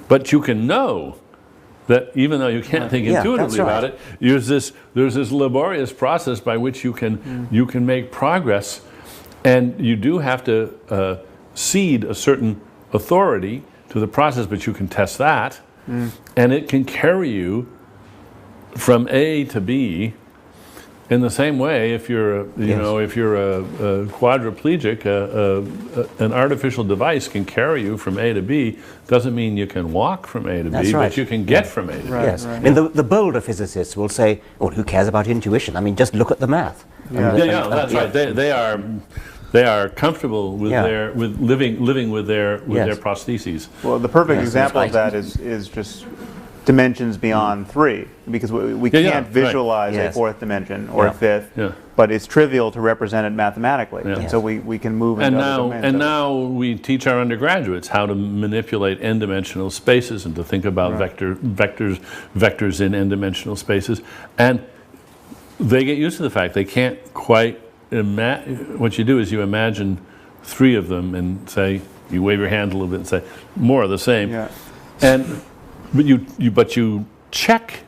But you can know that even though you can't think intuitively about it, there's this laborious process by which you can make progress, and you do have to cede a certain authority to the process, but you can test that, and it can carry you from A to B. In the same way, if you're a quadriplegic, an artificial device can carry you from A to B. Doesn't mean you can walk from A to B, but you can get from A to B. Yes. I mean, the bolder physicists will say, "Oh, who cares about intuition? I mean, just look at the math." That's right. They are comfortable with living with their prostheses. Well, the perfect example of that is just dimensions beyond 3, because we can't visualize a 4th dimension or a 5th, but it's trivial to represent it mathematically. And so we can move into other domains. And now we teach our undergraduates how to manipulate n-dimensional spaces and to think about vectors in n-dimensional spaces. And they get used to the fact they can't quite imagine. What you do is you imagine 3 of them and say, you wave your hand a little bit and say, more of the same. But you check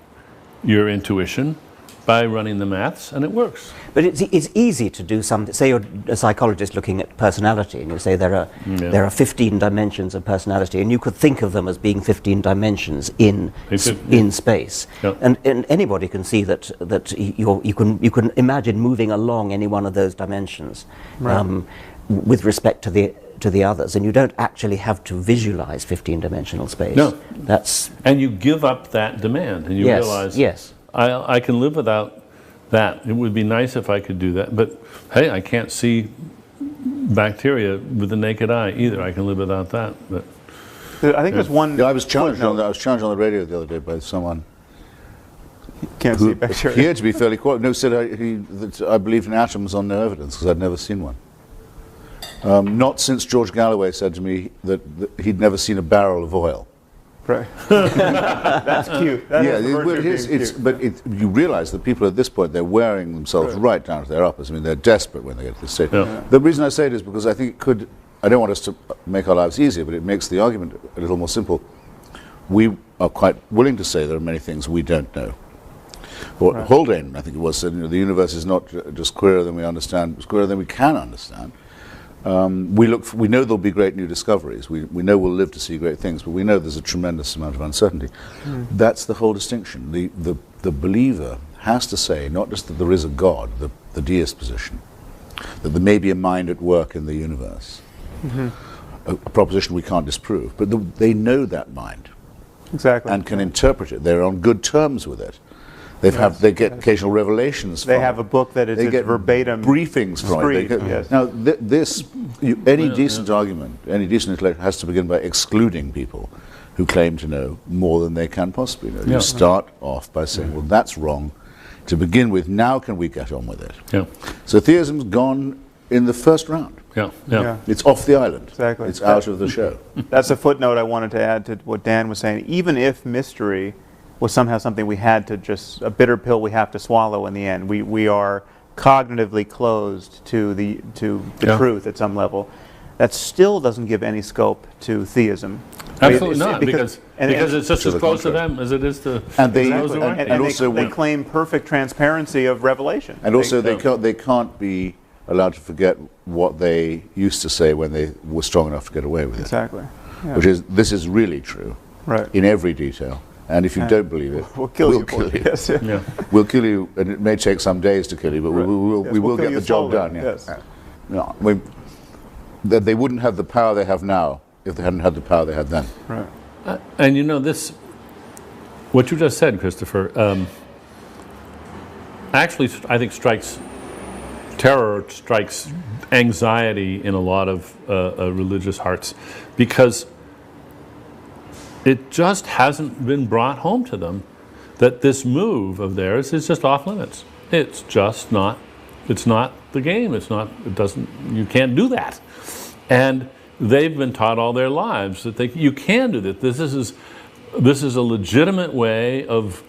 your intuition by running the maths, and it works. But it's easy to do something. Say you're a psychologist looking at personality, and you say there are 15 dimensions of personality, and you could think of them as being 15 dimensions in space. And anybody can see that you can imagine moving along any one of those dimensions with respect to the others, and you don't actually have to visualize 15-dimensional space. No, and you give up that demand, and you realize, I can live without that. It would be nice if I could do that, but hey, I can't see bacteria with the naked eye either. I can live without that. But I think there's one. I was challenged on that. I was challenged on the radio the other day by someone. Can't see bacteria. He had to be fairly quiet. No, said that I believed in atoms on no evidence because I'd never seen one. Not since George Galloway said to me that he'd never seen a barrel of oil. Right. That's cute. That but you realize that people at this point, they're wearing themselves right down to their uppers. I mean, they're desperate when they get to this state. The reason I say it is because I think it could, I don't want us to make our lives easier, but it makes the argument a little more simple. We are quite willing to say there are many things we don't know. Haldane, I think it was, said, the universe is not just queerer than we understand, it's queerer than we can understand. We know there'll be great new discoveries. We know we'll live to see great things, but we know there's a tremendous amount of uncertainty. That's the whole distinction. The believer has to say not just that there is a God, the deist position, that there may be a mind at work in the universe, a proposition we can't disprove, but they know that mind, and can interpret it. They're on good terms with it. They get occasional revelations from it. They have a book that is verbatim briefings from it. Now, any decent argument, any decent intellect has to begin by excluding people who claim to know more than they can possibly know. You start off by saying, well, that's wrong to begin with. Now can we get on with it? So theism's gone in the first round. It's off the island. Exactly. It's out of the show. That's a footnote I wanted to add to what Dan was saying. Even if mystery was somehow something we had to just, a bitter pill we have to swallow in the end. We are cognitively closed to the truth at some level. That still doesn't give any scope to theism. Absolutely not, because it's just as close to them as it is to those who aren't. And also they claim perfect transparency of revelation. And also they can't be allowed to forget what they used to say when they were strong enough to get away with it. Exactly. Yeah. Which is, this is really true, right, in every detail. And if you don't believe it, we'll kill you. Yes. Yeah. We'll kill you, and it may take some days to kill you, but we will get the job done. Yeah. Yes. No, they wouldn't have the power they have now if they hadn't had the power they had then. Right. And you know, this, what you just said, Christopher, actually, I think strikes terror, strikes anxiety in a lot of religious hearts, because it just hasn't been brought home to them that this move of theirs is just off limits. It's just not. It's not the game. It's not. It doesn't. You can't do that. And they've been taught all their lives that you can do that. This is a legitimate way of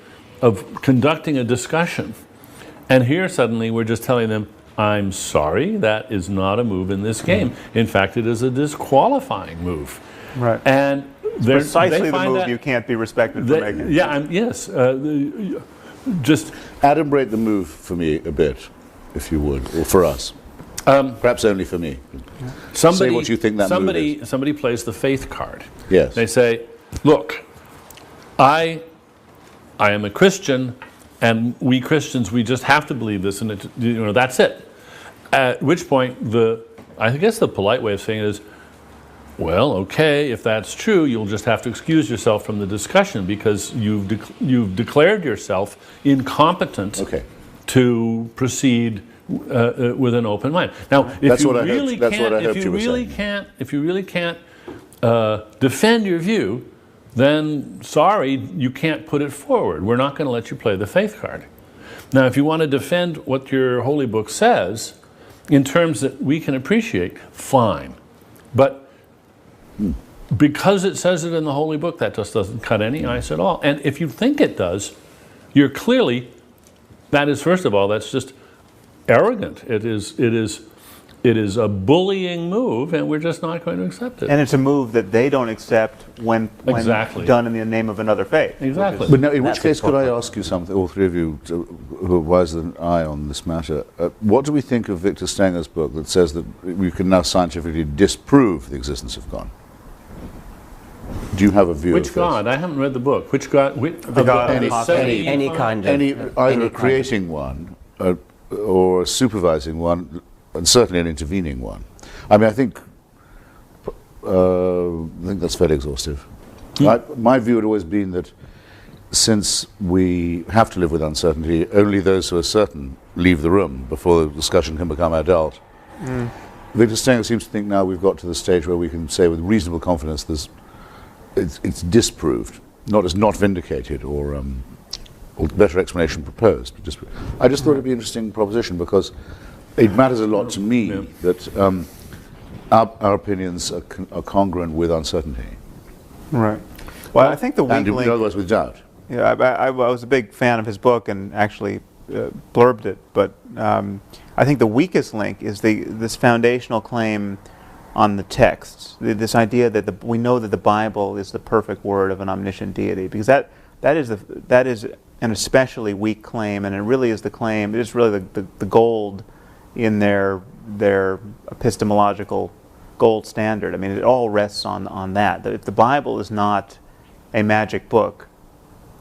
conducting a discussion. And here suddenly we're just telling them, I'm sorry, that is not a move in this game. In fact, it is a disqualifying move. Right. And precisely the move you can't be respected for making. Yeah, yes. Just adumbrate the move for me a bit, if you would, or for us. Perhaps only for me. Say what you think that move is. Somebody plays the faith card. Yes. They say, look, I am a Christian, and we Christians, we just have to believe this, and that's it. At which point, I guess the polite way of saying it is, well, okay, if that's true, you'll just have to excuse yourself from the discussion because you've declared yourself incompetent to proceed with an open mind. Now, if you really can't defend your view, then sorry, you can't put it forward. We're not going to let you play the faith card. Now, if you want to defend what your holy book says in terms that we can appreciate, fine. But because it says it in the holy book, that just doesn't cut any ice at all. And if you think it does, you're clearly, that is, first of all, that's just arrogant. It is a bullying move, and we're just not going to accept it. And it's a move that they don't accept when done in the name of another faith. Exactly. But now, in which case, could I ask you something, all three of you who are wiser than I on this matter? What do we think of Victor Stenger's book that says that we can now scientifically disprove the existence of God? Do you have a view of this? Which God? I haven't read the book. Which God? The God any kind of... Either creating one, or supervising one, and certainly an intervening one. I mean, I think that's fairly exhaustive. My view had always been that since we have to live with uncertainty, only those who are certain leave the room before the discussion can become adult. Victor Stenger seems to think now we've got to the stage where we can say with reasonable confidence it's disproved, not as not vindicated or better explanation proposed. But I just thought it'd be an interesting proposition because it matters a lot to me that our opinions are congruent with uncertainty. Right. Well, I think the weak link... in other words, with doubt. Yeah, I was a big fan of his book and actually blurbed it, but I think the weakest link is this foundational claim on the texts, this idea that we know that the Bible is the perfect word of an omniscient deity, because that is an especially weak claim, and it really is the claim. It is really the gold in their epistemological gold standard. I mean, it all rests on that. That if the Bible is not a magic book,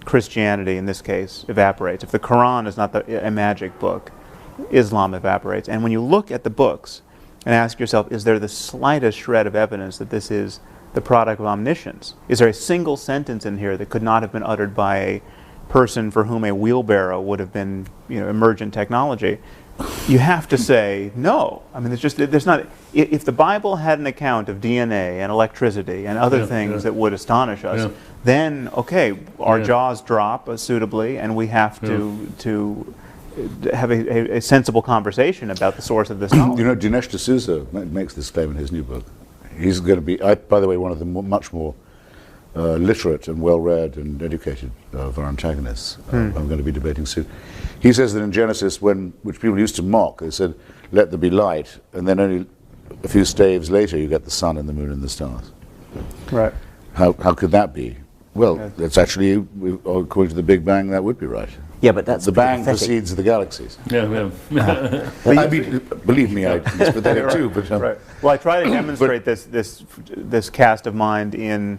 Christianity in this case evaporates. If the Quran is not a magic book, Islam evaporates. And when you look at the books and ask yourself, is there the slightest shred of evidence that this is the product of omniscience? Is there a single sentence in here that could not have been uttered by a person for whom a wheelbarrow would have been, emergent technology? You have to say no. I mean, there's not. If the Bible had an account of DNA and electricity and other things that would astonish us, then okay, our jaws drop suitably, and we have to have a sensible conversation about the source of this knowledge. Dinesh D'Souza makes this claim in his new book. He's going to be, by the way, one of the much more literate and well-read and educated of our antagonists. I'm going to be debating soon. He says that in Genesis, which people used to mock, they said, "Let there be light," and then only a few staves later you get the sun and the moon and the stars. Right. How could that be? Well, that's actually, according to the Big Bang, that would be right. Yeah, but that's The bang precedes the galaxies. Yeah. I mean, believe me, I but that too. But, Right. Well, I try to demonstrate this cast of mind in,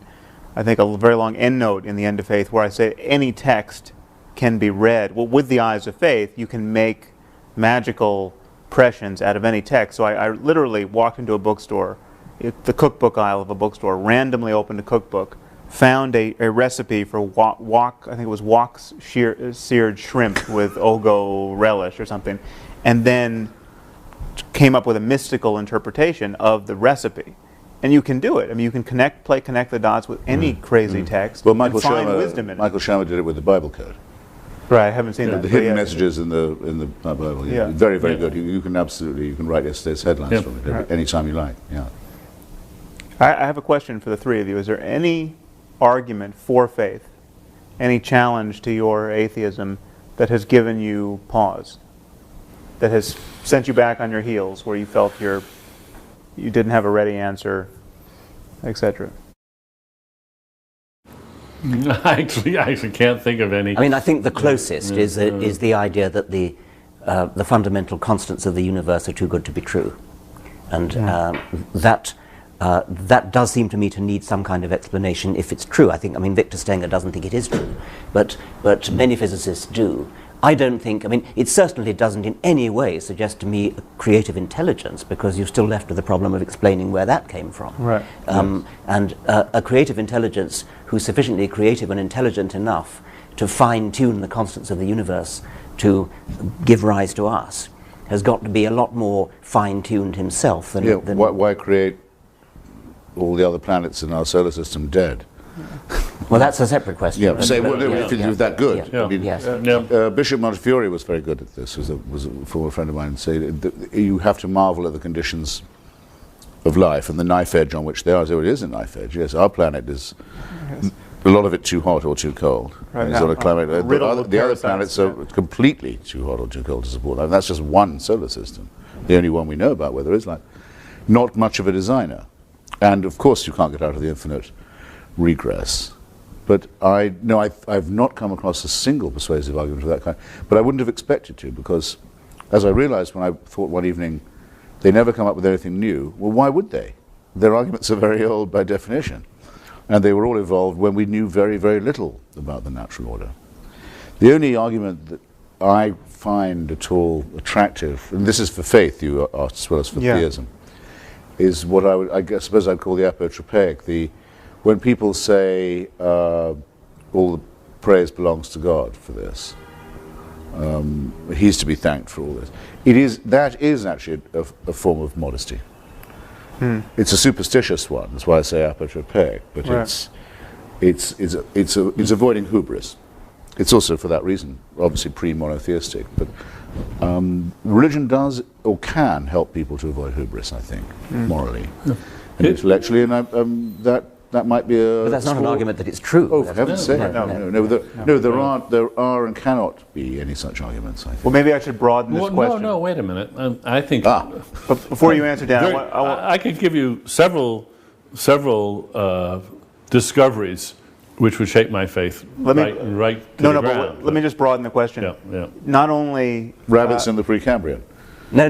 I think, a very long endnote in the End of Faith, where I say any text can be read. Well, with the eyes of faith, you can make magical impressions out of any text. So I literally walked into a bookstore, the cookbook aisle of a bookstore, randomly opened a cookbook, found a recipe for I think it was wok seared shrimp with ogo relish or something, and then came up with a mystical interpretation of the recipe. And you can do it. I mean, you can connect the dots with any crazy text. well, Michael and find Shermer, wisdom in it. Michael Shermer did it with the Bible code. Right, I haven't seen that. The hidden messages in the Bible. Yeah. Very, very good. You can absolutely write yesterday's headlines from it anytime you like. Yeah. I have a question for the three of you. Is there any argument for faith, any challenge to your atheism that has given you pause, that has sent you back on your heels, where you felt you didn't have a ready answer, etc.? I actually can't think of any. I mean, I think the closest is the idea that the fundamental constants of the universe are too good to be true, and that does seem to me to need some kind of explanation if it's true. I mean, Victor Stenger doesn't think it is true, but many physicists do. I don't think, I mean, it certainly doesn't in any way suggest to me a creative intelligence, because you're still left with the problem of explaining where that came from. Right. And a creative intelligence who's sufficiently creative and intelligent enough to fine-tune the constants of the universe to give rise to us has got to be a lot more fine-tuned himself than... Why create all the other planets in our solar system dead? Well, that's a separate question. Yeah, say, if it was that good. Yeah. I mean, Yes. Bishop Montefiore was very good at this, was a former friend of mine, and say that you have to marvel at the conditions of life and the knife edge on which they are. So it is a knife edge, yes. Our planet is, a lot of it too hot or too cold. Right. It's on a climate, the other planets are yeah. completely too hot or too cold to support life. And that's just one solar system, the only one we know about where there is life. Not much of a designer. And of course you can't get out of the infinite regress. But I've not come across a single persuasive argument of that kind. But I wouldn't have expected to, because as I realized when I thought one evening, they never come up with anything new. Well, why would they? Their arguments are very old by definition. And they were all evolved when we knew very, very little about the natural order. The only argument that I find at all attractive, and this is for faith you asked as well as for theism, is what I suppose I'd call the apotropaic, when people say all the praise belongs to God for this, he's to be thanked for all this. That is actually a form of modesty. It's a superstitious one. That's why I say apotropaic. But it's avoiding hubris. It's also for that reason, obviously pre-monotheistic. But religion does or can help people to avoid hubris, I think, morally and intellectually, and that might be a... But that's not an argument that it's true. Oh, for heaven's sake. No, there are and cannot be any such arguments, I think. Well, maybe I should broaden this question. No, wait a minute. I think... But before you answer, Dan, I could give you several discoveries which would shape my faith right to the ground. But let me just broaden the question. Yeah. Not only... Rabbits in the Precambrian. No.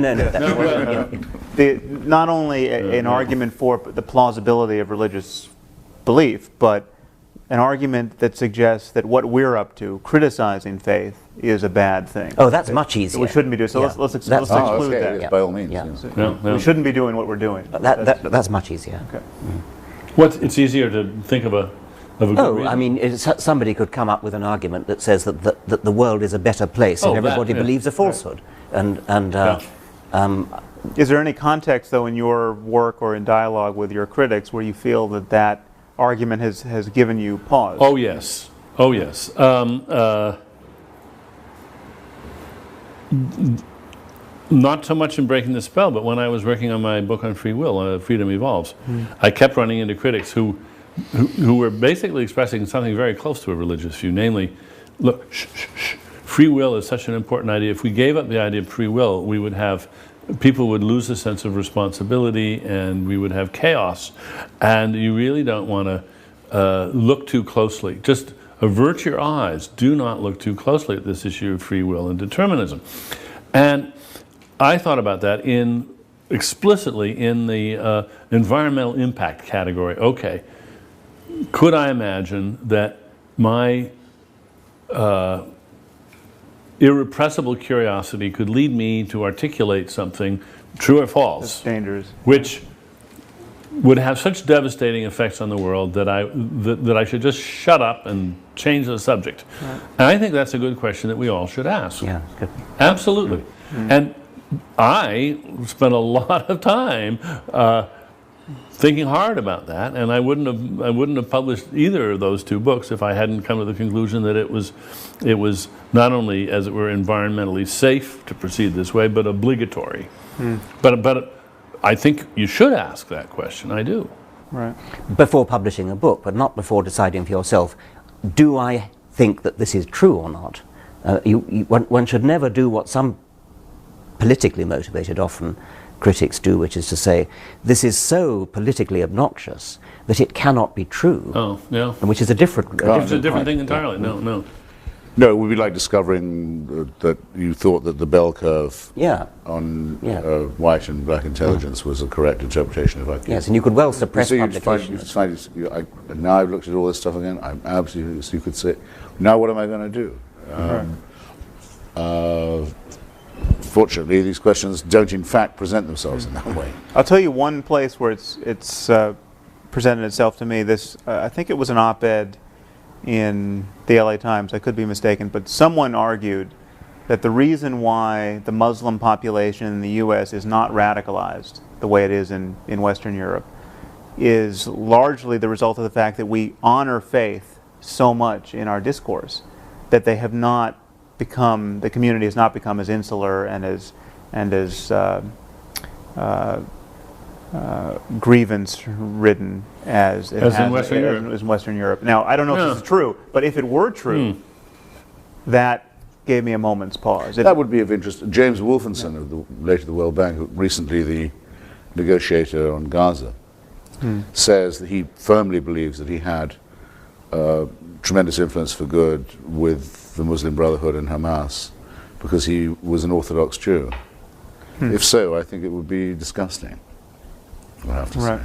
Not only an argument for the plausibility of religious belief, but an argument that suggests that what we're up to, criticizing faith, is a bad thing. Oh, that's much easier. We shouldn't be doing. So let's exclude that. Yes, by all means. We shouldn't be doing what we're doing. That's much easier. Okay. It's easier to think of a good reason? I mean, somebody could come up with an argument that says that the world is a better place and everybody believes a falsehood. Right. Is there any context, though, in your work or in dialogue with your critics where you feel that argument has given you pause? Oh, yes. Not so much in Breaking the Spell, but when I was working on my book on free will, Freedom Evolves, I kept running into critics who who were basically expressing something very close to a religious view, namely, look, free will is such an important idea. If we gave up the idea of free will, we would have, people would lose a sense of responsibility and we would have chaos. And you really don't want to look too closely. Just avert your eyes. Do not look too closely at this issue of free will and determinism. And I thought about that explicitly in the environmental impact category. Okay, could I imagine that my irrepressible curiosity could lead me to articulate something, true or false, that's dangerous, which would have such devastating effects on the world that I should just shut up and change the subject? Right. And I think that's a good question that we all should ask. Yeah, good. Absolutely. Mm-hmm. And I spent a lot of time thinking hard about that, and I wouldn't have published either of those two books if I hadn't come to the conclusion that it was not only, as it were, environmentally safe to proceed this way, but obligatory. Mm. But I think you should ask that question. I do. Right. Before publishing a book, but not before deciding for yourself, do I think that this is true or not? One should never do what some politically motivated, often, critics do, which is to say, this is so politically obnoxious that it cannot be true. Oh, yeah. Which is a different thing entirely. Yeah. No. No, it would be like discovering that you thought that the bell curve on white and black intelligence was a correct interpretation of IQ. Yes, and you could well suppress publication. Now I've looked at all this stuff again, I'm absolutely, as you could say, now what am I going to do? Fortunately, these questions don't in fact present themselves in that way. I'll tell you one place where it's presented itself to me. This I think it was an op-ed in the LA Times, I could be mistaken, but someone argued that the reason why the Muslim population in the US is not radicalized the way it is in Western Europe is largely the result of the fact that we honor faith so much in our discourse that they have not become, the community has not become as insular and as grievance-ridden as it has in Western Europe. As in Western Europe. Now, I don't know if this is true, but if it were true, that gave me a moment's pause. That would be of interest. James Wolfenson, of the later the World Bank, recently the negotiator on Gaza, says that he firmly believes that he had tremendous influence for good with the Muslim Brotherhood and Hamas because he was an Orthodox Jew. If so, I think it would be disgusting, I have to say.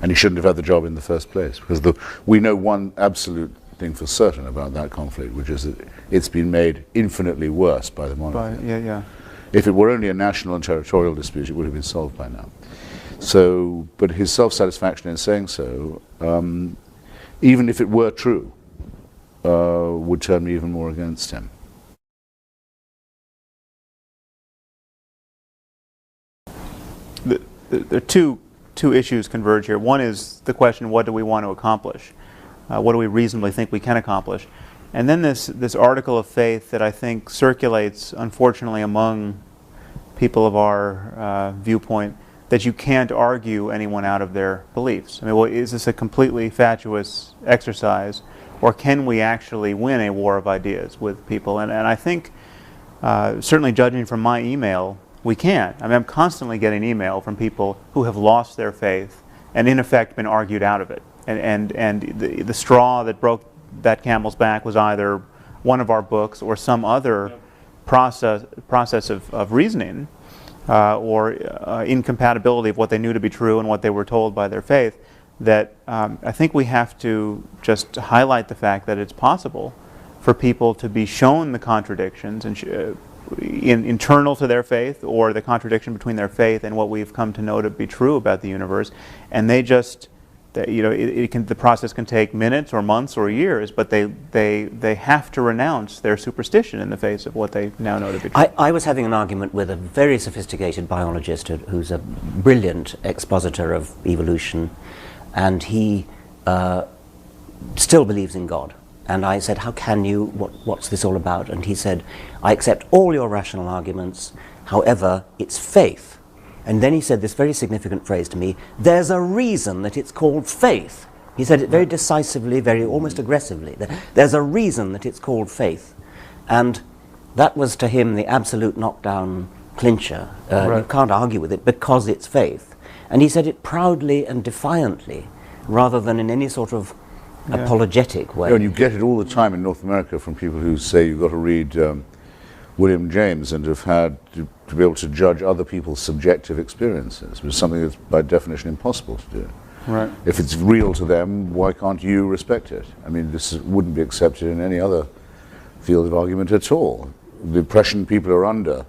And he shouldn't have had the job in the first place, because we know one absolute thing for certain about that conflict, which is that it's been made infinitely worse by the monarchy. If it were only a national and territorial dispute, it would have been solved by now. So, but his self-satisfaction in saying so, even if it were true, would turn me even more against him. There are two issues converge here. One is the question, what do we want to accomplish? What do we reasonably think we can accomplish? And then this article of faith that I think circulates, unfortunately, among people of our viewpoint, that you can't argue anyone out of their beliefs. I mean, well, is this a completely fatuous exercise, or can we actually win a war of ideas with people? And I think, certainly judging from my email, we can. I mean, I'm constantly getting email from people who have lost their faith and in effect been argued out of it. And the straw that broke that camel's back was either one of our books or some other process of reasoning or incompatibility of what they knew to be true and what they were told by their faith, that I think we have to just highlight the fact that it's possible for people to be shown the contradictions and internal to their faith, or the contradiction between their faith and what we've come to know to be true about the universe, and they just, the process can take minutes or months or years, but they have to renounce their superstition in the face of what they now know to be true. I was having an argument with a very sophisticated biologist who's a brilliant expositor of evolution, and he still believes in God. And I said, how can you, what's this all about? And he said, I accept all your rational arguments, however, it's faith. And then he said this very significant phrase to me, there's a reason that it's called faith. He said it very decisively, very almost aggressively. There's a reason that it's called faith, and that was to him the absolute knockdown clincher. You can't argue with it because it's faith. And he said it proudly and defiantly, rather than in any sort of apologetic way. And you get it all the time in North America from people who say you've got to read William James and have had to be able to judge other people's subjective experiences, which is something that's by definition impossible to do. Right. If it's real to them, why can't you respect it? I mean, this wouldn't be accepted in any other field of argument at all. The impression people are under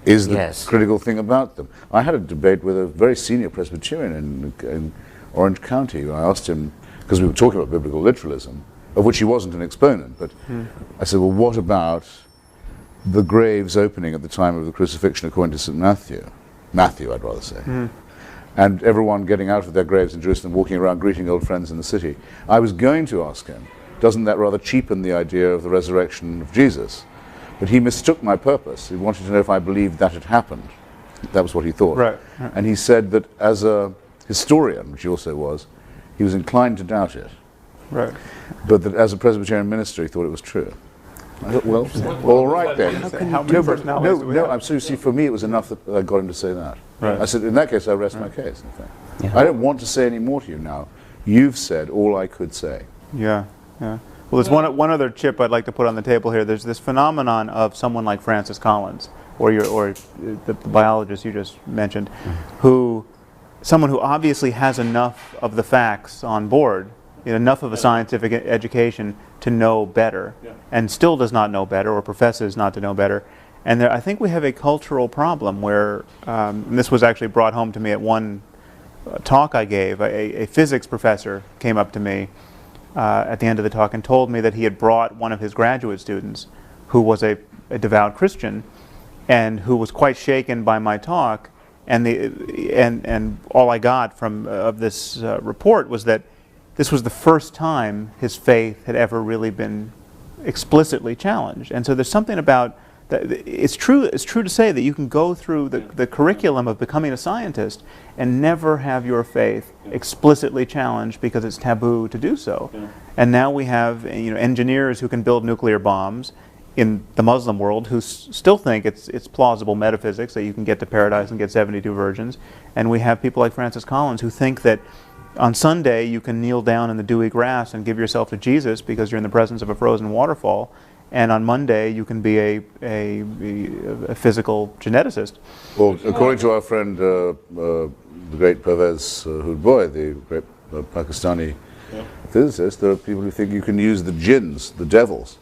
is the critical thing about them. I had a debate with a very senior Presbyterian in Orange County. I asked him, because we were talking about biblical literalism, of which he wasn't an exponent, but I said, well, what about the graves opening at the time of the crucifixion according to St. Matthew? Matthew, I'd rather say. And everyone getting out of their graves in Jerusalem, walking around greeting old friends in the city. I was going to ask him, doesn't that rather cheapen the idea of the resurrection of Jesus? But he mistook my purpose. He wanted to know if I believed that had happened. That was what he thought. Right. And he said that as a historian, which he also was, he was inclined to doubt it. Right. But that as a Presbyterian minister, he thought it was true. I thought, well, all right then. How many personalities do we have? I'm seriously, for me, it was enough that I got him to say that. Right. I said, in that case, I rest my case, in fact. I don't want to say any more to you now. You've said all I could say. Yeah, yeah. Well, there's one other chip I'd like to put on the table here. There's this phenomenon of someone like Francis Collins, or the biologist you just mentioned, someone who obviously has enough of the facts on board, enough of a scientific education to know better, and still does not know better, or professes not to know better. And I think we have a cultural problem where, and this was actually brought home to me at one talk I gave. A physics professor came up to me at the end of the talk and told me that he had brought one of his graduate students who was a devout Christian and who was quite shaken by my talk, and all I got from of this report was that this was the first time his faith had ever really been explicitly challenged. And so there's something about that. It's true to say that you can go through the curriculum of becoming a scientist and never have your faith explicitly challenged because it's taboo to do so. And now we have engineers who can build nuclear bombs in the Muslim world who still think it's plausible metaphysics that you can get to paradise and get 72 virgins. And we have people like Francis Collins who think that on Sunday you can kneel down in the dewy grass and give yourself to Jesus because you're in the presence of a frozen waterfall, and on Monday you can be a physical geneticist. Well, according to our friend, the great Pervez Hoodboy, the great Pakistani physicist, there are people who think you can use the jinns, the devils,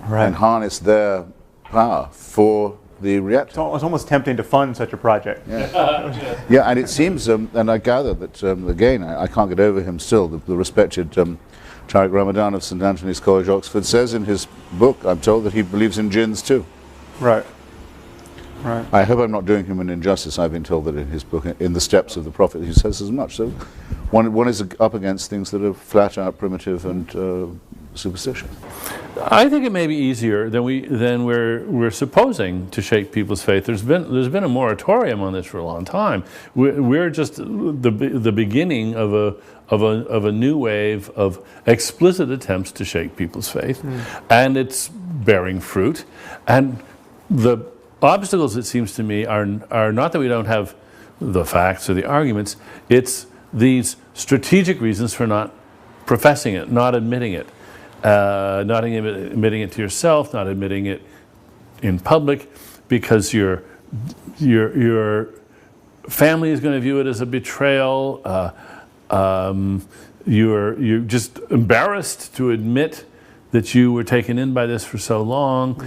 and harness their power for the reactor. It's almost tempting to fund such a project. Yeah, and it seems, and I gather that, again, I can't get over him still, the respected Tariq Ramadan of St. Anthony's College, Oxford, says in his book, I'm told, that he believes in jinns too. Right. Right. I hope I'm not doing him an injustice. I've been told that in his book, In the Steps of the Prophet, he says as much. So one is up against things that are flat out primitive and superstitious. I think it may be easier than we're supposing to shake people's faith. There's been a moratorium on this for a long time. We're just the beginning of a new wave of explicit attempts to shake people's faith, and it's bearing fruit. And the obstacles, it seems to me, are not that we don't have the facts or the arguments. It's these strategic reasons for not professing it, not admitting it. Not admitting it to yourself, not admitting it in public, because your family is going to view it as a betrayal. You're just embarrassed to admit that you were taken in by this for so long.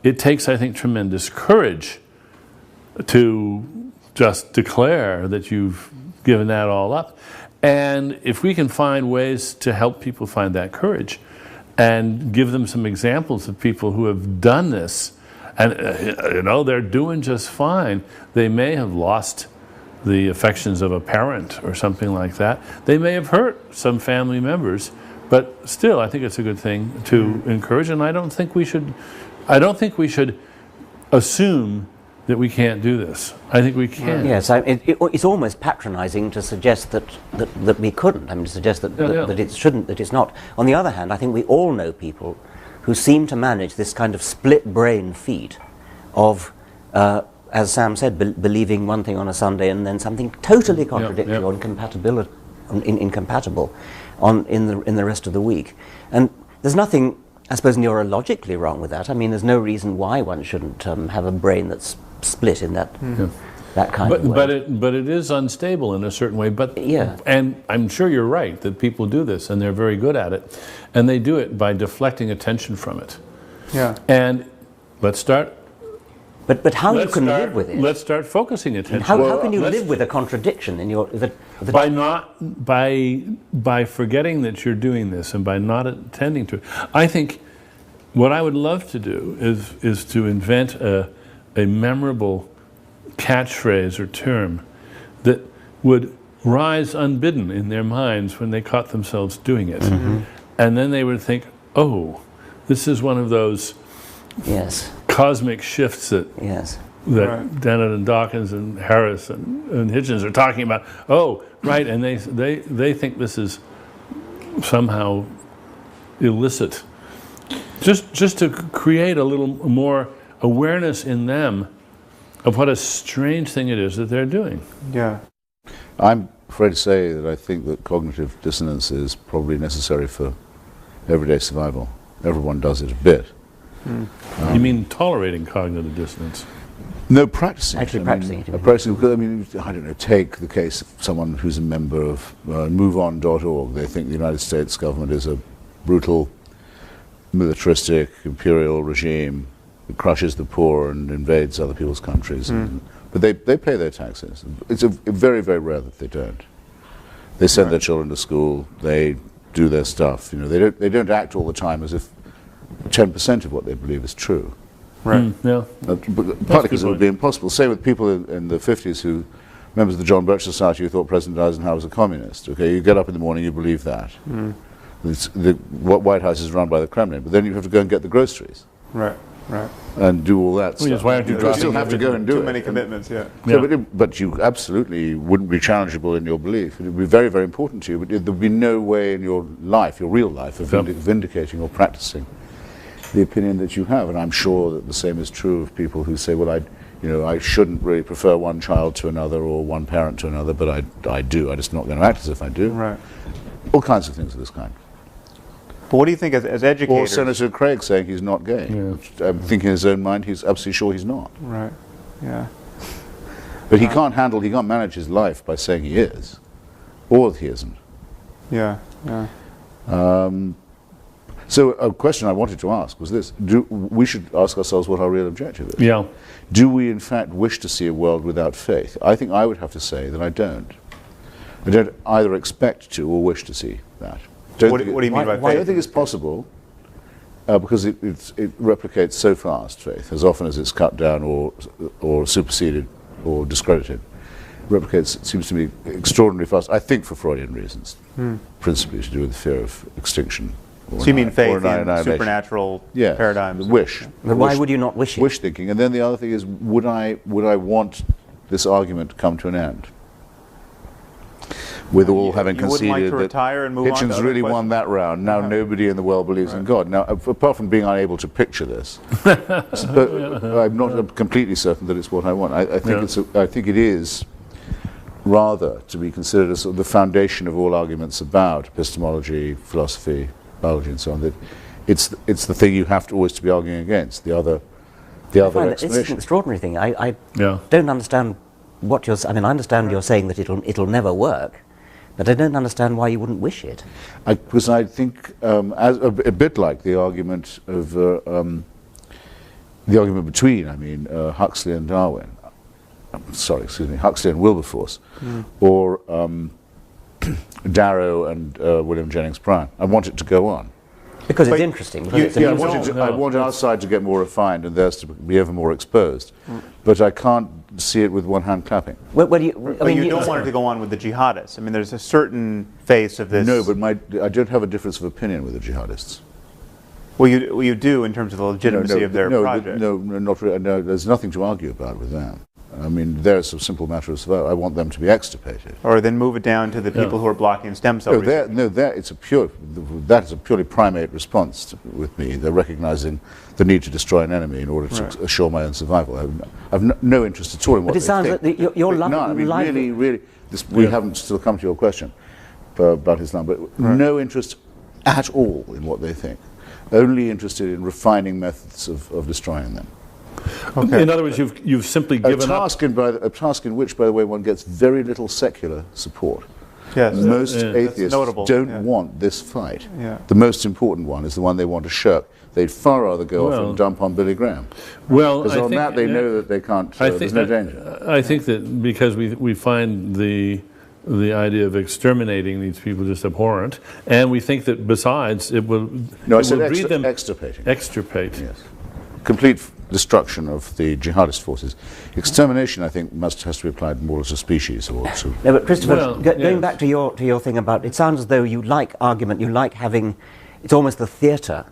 It takes, I think, tremendous courage to just declare that you've given that all up. And if we can find ways to help people find that courage and give them some examples of people who have done this, and they're doing just fine. They may have lost the affections of a parent or something like that. They may have hurt some family members, but still, I think it's a good thing to encourage. And I don't think we should assume that we can't do this. I think we can. Yes, it's almost patronising to suggest that we couldn't. I mean, to suggest that it shouldn't, that it's not. On the other hand, I think we all know people who seem to manage this kind of split brain feat of, as Sam said, believing one thing on a Sunday and then something totally contradictory or incompatible in the rest of the week. And there's nothing, I suppose, neurologically wrong with that. I mean, there's no reason why one shouldn't have a brain that's split in that that kind of way. But it is unstable in a certain way. But and I'm sure you're right that people do this, and they're very good at it, and they do it by deflecting attention from it. Yeah. And let's start. But how you can live with it? Let's start focusing attention. How can you live with a contradiction in your by forgetting that you're doing this and by not attending to it? I think what I would love to do is to invent a memorable catchphrase or term that would rise unbidden in their minds when they caught themselves doing it. And then they would think, oh, this is one of those cosmic shifts that Dennett and Dawkins and Harris and Hitchens are talking about. Oh, right, and they think this is somehow illicit. Just to create a little more awareness in them of what a strange thing it is that they're doing. Yeah. I'm afraid to say that I think that cognitive dissonance is probably necessary for everyday survival. Everyone does it a bit. You mean tolerating cognitive dissonance? No, practicing. Actually practicing it. Practicing, because, I mean, I don't know, take the case of someone who's a member of MoveOn.org. They think the United States government is a brutal, militaristic, imperial regime that crushes the poor and invades other people's countries. But they pay their taxes. It's very, very rare that they don't. They send their children to school. They do their stuff. You know, they don't act all the time as if 10% of what they believe is true. Right. Partly because it would be impossible. Same with people in the 50s who, members of the John Birch Society, who thought President Eisenhower was a communist. Okay, you get up in the morning, you believe that. The White House is run by the Kremlin, but then you have to go and get the groceries. Right. And do all that stuff. Why aren't you You still have to go and do it. Too many commitments, But you absolutely wouldn't be challengeable in your belief. It would be very, very important to you, but there would be no way in your life, your real life, of vindicating or practicing the opinion that you have. And I'm sure that the same is true of people who say, well, I shouldn't really prefer one child to another or one parent to another, but I do. I'm just not going to act as if I do. Right. All kinds of things of this kind. But what do you think as educators? Or Senator Craig saying he's not gay. I'm thinking in his own mind, he's absolutely sure he's not. Right. Yeah. But he can't manage his life by saying he is, or he isn't. Yeah. So a question I wanted to ask was this: we should ask ourselves what our real objective is. Yeah. Do we in fact wish to see a world without faith? I think I would have to say that I don't. I don't either expect to or wish to see that. What do you mean by faith? I don't think it's possible because it replicates so fast, faith, as often as it's cut down or superseded or discredited. Replicates, it seems to me, extraordinarily fast, I think for Freudian reasons, principally to do with the fear of extinction. So you mean faith in supernatural paradigms? Wish. But why would you not wish it? Wish thinking. And then the other thing is, would I want this argument to come to an end? With all having conceded that Hitchens really won that round. Now nobody in the world believes in God. Now, apart from being unable to picture this, but I'm not completely certain that it's what I want. I think it is rather to be considered as sort of the foundation of all arguments about epistemology, philosophy, biology, and so on. That it's the thing you have to always to be arguing against. The other explanation. It's an extraordinary thing. I don't understand what you're. I mean, I understand you're saying that it'll never work. But I don't understand why you wouldn't wish it. Because I think, as a bit like the argument of between, Huxley and Darwin. Huxley and Wilberforce, or Darrow and William Jennings Bryan. I want it to go on. Because it's interesting. I want our side to get more refined and theirs to be ever more exposed. But I can't see it with one hand clapping. You don't want it to go on with the jihadists. I mean, there's a certain face of this. No, but I don't have a difference of opinion with the jihadists. Well, you do in terms of the legitimacy of their project. No, not really. No, there's nothing to argue about with that. I mean, there's a simple matter of survival. I want them to be extirpated. Or then move it down to the people who are blocking stem cell research. That is a purely primate response with me. They're recognizing the need to destroy an enemy in order to assure my own survival. I've no interest at all in what they think. But it sounds like you're really, we haven't still come to your question about Islam, but no interest at all in what they think. Only interested in refining methods of destroying them. Okay. In other words, you've simply given up a task in which, by the way, one gets very little secular support. Yes, most atheists don't want this fight. Yeah. The most important one is the one they want to shirk. They'd far rather go off and dump on Billy Graham. Well, because on that they know that they can't. There's no danger. I think that because we find the idea of exterminating these people just abhorrent, and we think that besides it will breed them extirpating. Extirpate. Yes. Complete destruction of the jihadist forces. Extermination, I think, has to be applied more as a species or to. No, but Christopher, going back to your thing about, it sounds as though you like argument. You like having. It's almost the theatre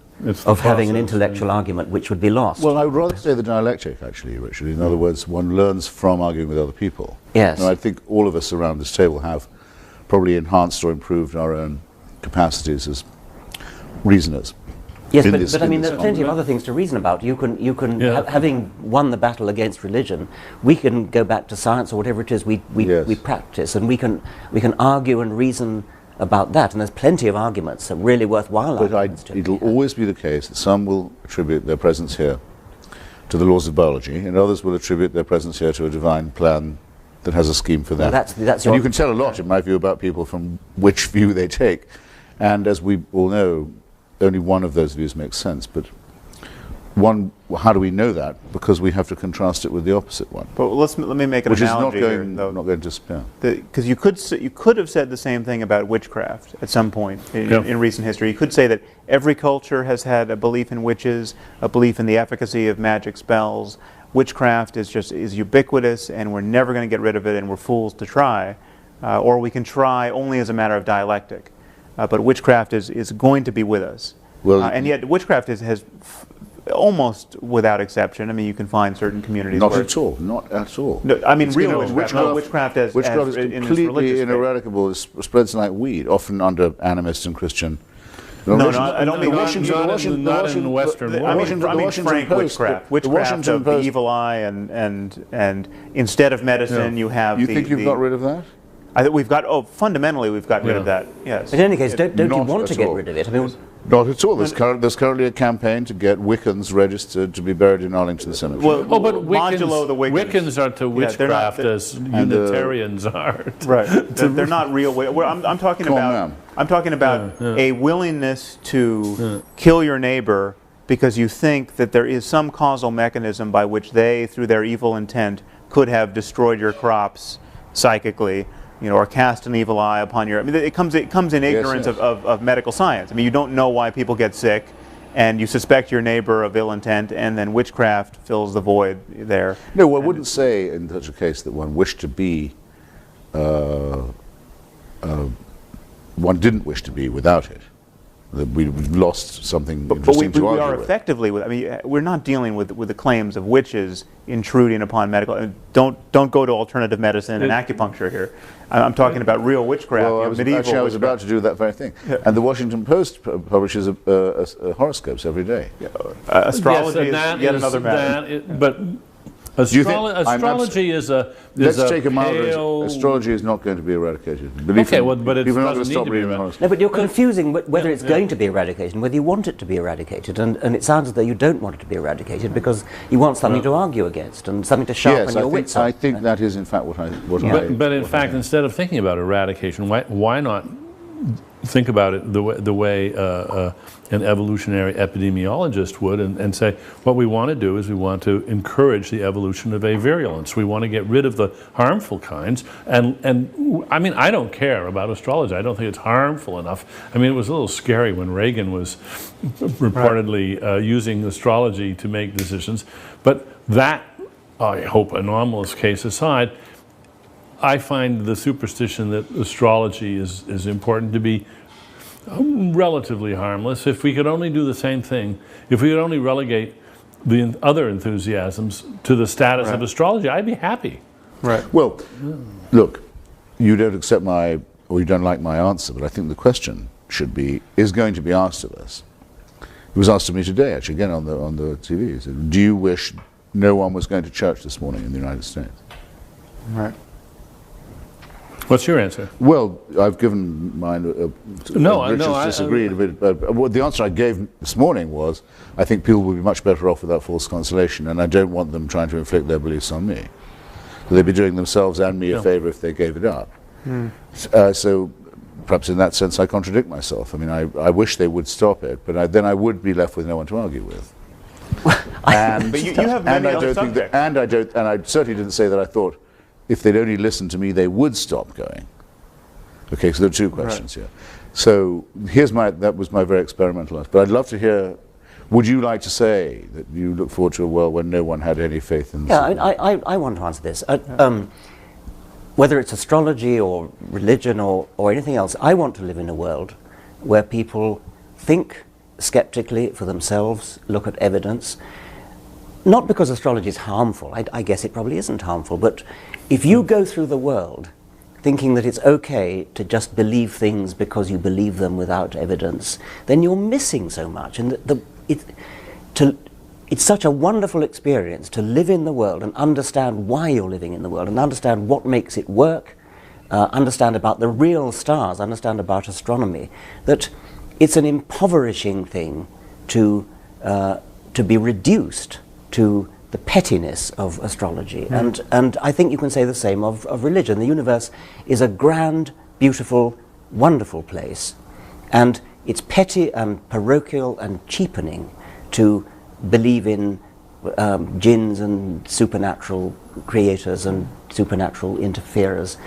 of having an intellectual argument, which would be lost. Well, I would rather say the dialectic, actually, Richard. In other words, one learns from arguing with other people. Yes. And I think all of us around this table have probably enhanced or improved our own capacities as reasoners. Yes, but I mean, there are plenty of other things to reason about. You can having won the battle against religion, we can go back to science or whatever it is we practice, and we can argue and reason about that. And there's plenty of arguments, that really worthwhile arguments. But it'll always be the case that some will attribute their presence here to the laws of biology, and others will attribute their presence here to a divine plan that has a scheme for them. Well, that's and you can tell a lot, in my view, about people from which view they take. And as we all know, only one of those views makes sense, but how do we know that? Because we have to contrast it with the opposite one. But let me make an analogy here, though. Not going to disappear. Because you could have said the same thing about witchcraft at some point in recent history. You could say that every culture has had a belief in witches, a belief in the efficacy of magic spells. Witchcraft is ubiquitous, and we're never going to get rid of it, and we're fools to try. Or we can try only as a matter of dialectic. But witchcraft is going to be with us. Well, and yet witchcraft has almost without exception. I mean, you can find certain communities not at all. No, I mean, real witchcraft. Witchcraft is completely ineradicable. It spreads like weed, often under animist and Christian. No, I don't mean not in the Western world. I mean frank witchcraft. Witchcraft of the evil eye, and instead of medicine, you have. You think you've got rid of that? I think we've got. fundamentally, we've got rid of that. Yes. But in any case, don't you want to get rid of it? I mean, not at all. There's currently a campaign to get Wiccans registered to be buried in Arlington Cemetery. Well, but Wiccans are to witchcraft as Unitarians are. Right. They're not real. I'm talking about a willingness to kill your neighbor because you think that there is some causal mechanism by which they, through their evil intent, could have destroyed your crops psychically. Or cast an evil eye upon your. I mean, it comes in ignorance of medical science. I mean, you don't know why people get sick, and you suspect your neighbor of ill intent, and then witchcraft fills the void there. No, one wouldn't say in such a case that one wished to be. One didn't wish to be without it. We've lost something interesting to argue with. We are effectively. I mean, we're not dealing with the claims of witches intruding upon medical. Don't go to alternative medicine and acupuncture here. I'm talking about real witchcraft. Well, I was about to do that very thing. Yeah. And the Washington Post publishes horoscopes every day. Yeah. Astrology is yet another matter. But astrology is a. Let's take a milder. Astrology is not going to be eradicated. But it doesn't need to be eradicated. No, but you're confusing whether it's going to be eradicated and whether you want it to be eradicated. And it sounds as though you don't want it to be eradicated because you want something to argue against and something to sharpen your wits up. I think that is in fact what I. But in fact, instead of thinking about eradication, why not think about it the way an evolutionary epidemiologist would and say, what we want to do is we want to encourage the evolution of avirulence. We want to get rid of the harmful kinds. And I mean, I don't care about astrology. I don't think it's harmful enough. I mean, it was a little scary when Reagan was reportedly using astrology to make decisions. But that, I hope, anomalous case aside, I find the superstition that astrology is important to be relatively harmless. If we could only do the same thing, if we could only relegate the other enthusiasms to the status of astrology, I'd be happy. Right. Well, look, you don't accept my, or you don't like my answer, but I think the question is going to be asked of us. It was asked of me today, actually, again on the TV. It said, do you wish no one was going to church this morning in the United States? Right. What's your answer? Well, I've given mine. Richard's disagreed a bit, but the answer I gave this morning was, I think people would be much better off without false consolation, and I don't want them trying to inflict their beliefs on me. So they'd be doing themselves and me a favor if they gave it up. So perhaps in that sense I contradict myself. I mean, I wish they would stop it, but then I would be left with no one to argue with. But you have many other subjects. And I certainly didn't say that I thought if they'd only listened to me, they would stop going. Okay, so there are two questions here. So that was my very experimental answer. But I'd love to hear, would you like to say that you look forward to a world when no one had any faith in I want to answer this. Whether it's astrology or religion or anything else, I want to live in a world where people think skeptically for themselves, look at evidence, not because astrology is harmful. I guess it probably isn't harmful, but if you go through the world thinking that it's okay to just believe things because you believe them without evidence, then you're missing so much. And it's such a wonderful experience to live in the world and understand why you're living in the world and understand what makes it work, understand about the real stars, understand about astronomy, that it's an impoverishing thing to be reduced to the pettiness of astrology. And I think you can say the same of religion. The universe is a grand, beautiful, wonderful place, and it's petty and parochial and cheapening to believe in jinns and supernatural creators and supernatural interferers.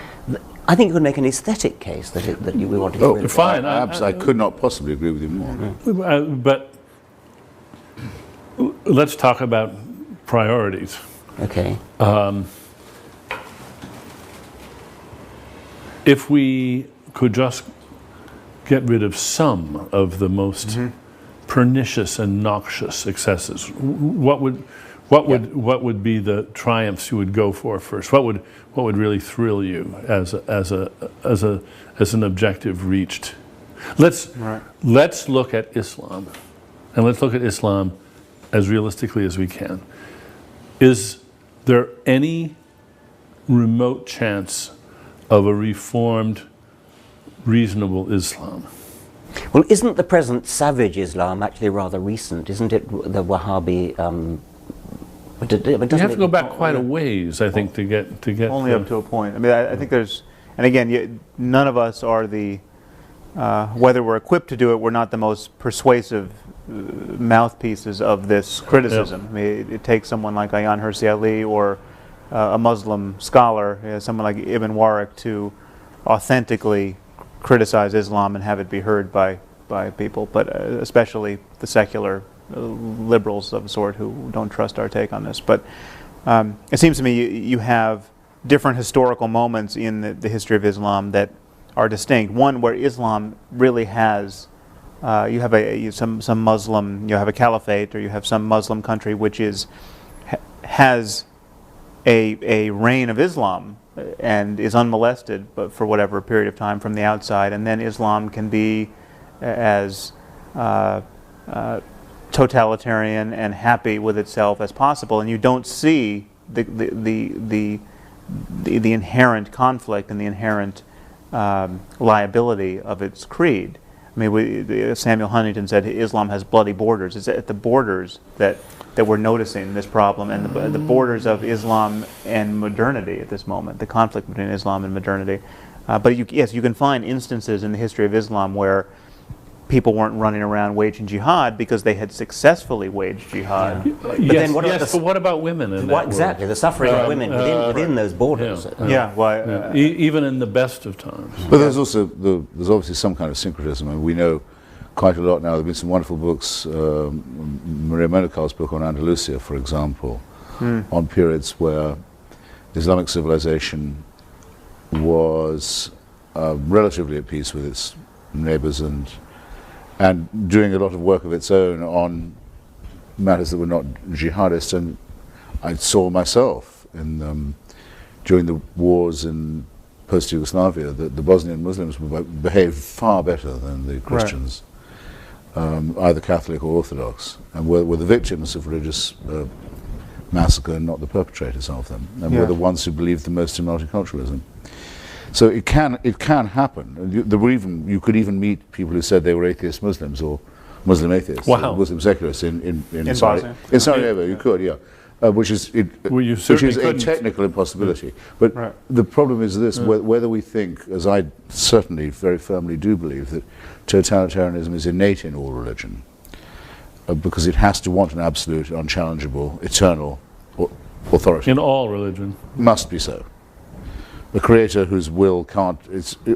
I think you could make an aesthetic case that we want to get rid of. Fine. I could not possibly agree with you more. But let's talk about priorities. Okay. If we could just get rid of some of the most pernicious and noxious excesses, what would be the triumphs you would go for first? What would really thrill you as an objective reached? Let's look at Islam, and let's look at Islam as realistically as we can. Is there any remote chance of a reformed, reasonable Islam? Well, isn't the present savage Islam actually rather recent? Isn't it the Wahhabi? You have to go back quite a ways, I think, to get only up to a point. I mean, I think there's, and again, none of us are whether we're equipped to do it, we're not the most persuasive mouthpieces of this criticism. I mean, it takes someone like Ayaan Hirsi Ali or a Muslim scholar, someone like Ibn Waraq, to authentically criticize Islam and have it be heard by people, but especially the secular liberals of a sort who don't trust our take on this. But it seems to me you have different historical moments in the history of Islam that are distinct. One where Islam really has, you have some Muslim, you have a caliphate, or you have some Muslim country which has a reign of Islam and is unmolested, but for whatever period of time from the outside, and then Islam can be as totalitarian and happy with itself as possible, and you don't see the inherent conflict and the inherent liability of its creed. I mean, Samuel Huntington said Islam has bloody borders. It's at the borders that we're noticing this problem, and the borders of Islam and modernity at this moment, the conflict between Islam and modernity. But yes, you can find instances in the history of Islam where people weren't running around waging jihad because they had successfully waged jihad. Yeah. But then what about women? Exactly, the suffering of women within those borders. Even in the best of times. But there's also there's obviously some kind of syncretism, and we know quite a lot now. There have been some wonderful books, Maria Menacal's book on Andalusia, for example, on periods where Islamic civilization was relatively at peace with its neighbors and and doing a lot of work of its own on matters that were not jihadist. And I saw myself during the wars in post-Yugoslavia that the Bosnian Muslims behaved far better than the Christians, either Catholic or Orthodox, and were the victims of religious massacre and not the perpetrators of them, and were the ones who believed the most in multiculturalism. So it can happen. You could even meet people who said they were atheist Muslims or Muslim atheists, or Muslim secularists in Bosnia. In Sarajevo. You could, yeah. Which is a technical impossibility. But the problem is this: whether we think, as I certainly very firmly do believe, that totalitarianism is innate in all religion, because it has to want an absolute, unchallengeable, eternal authority. In all religion. Must be so. The creator whose will can't,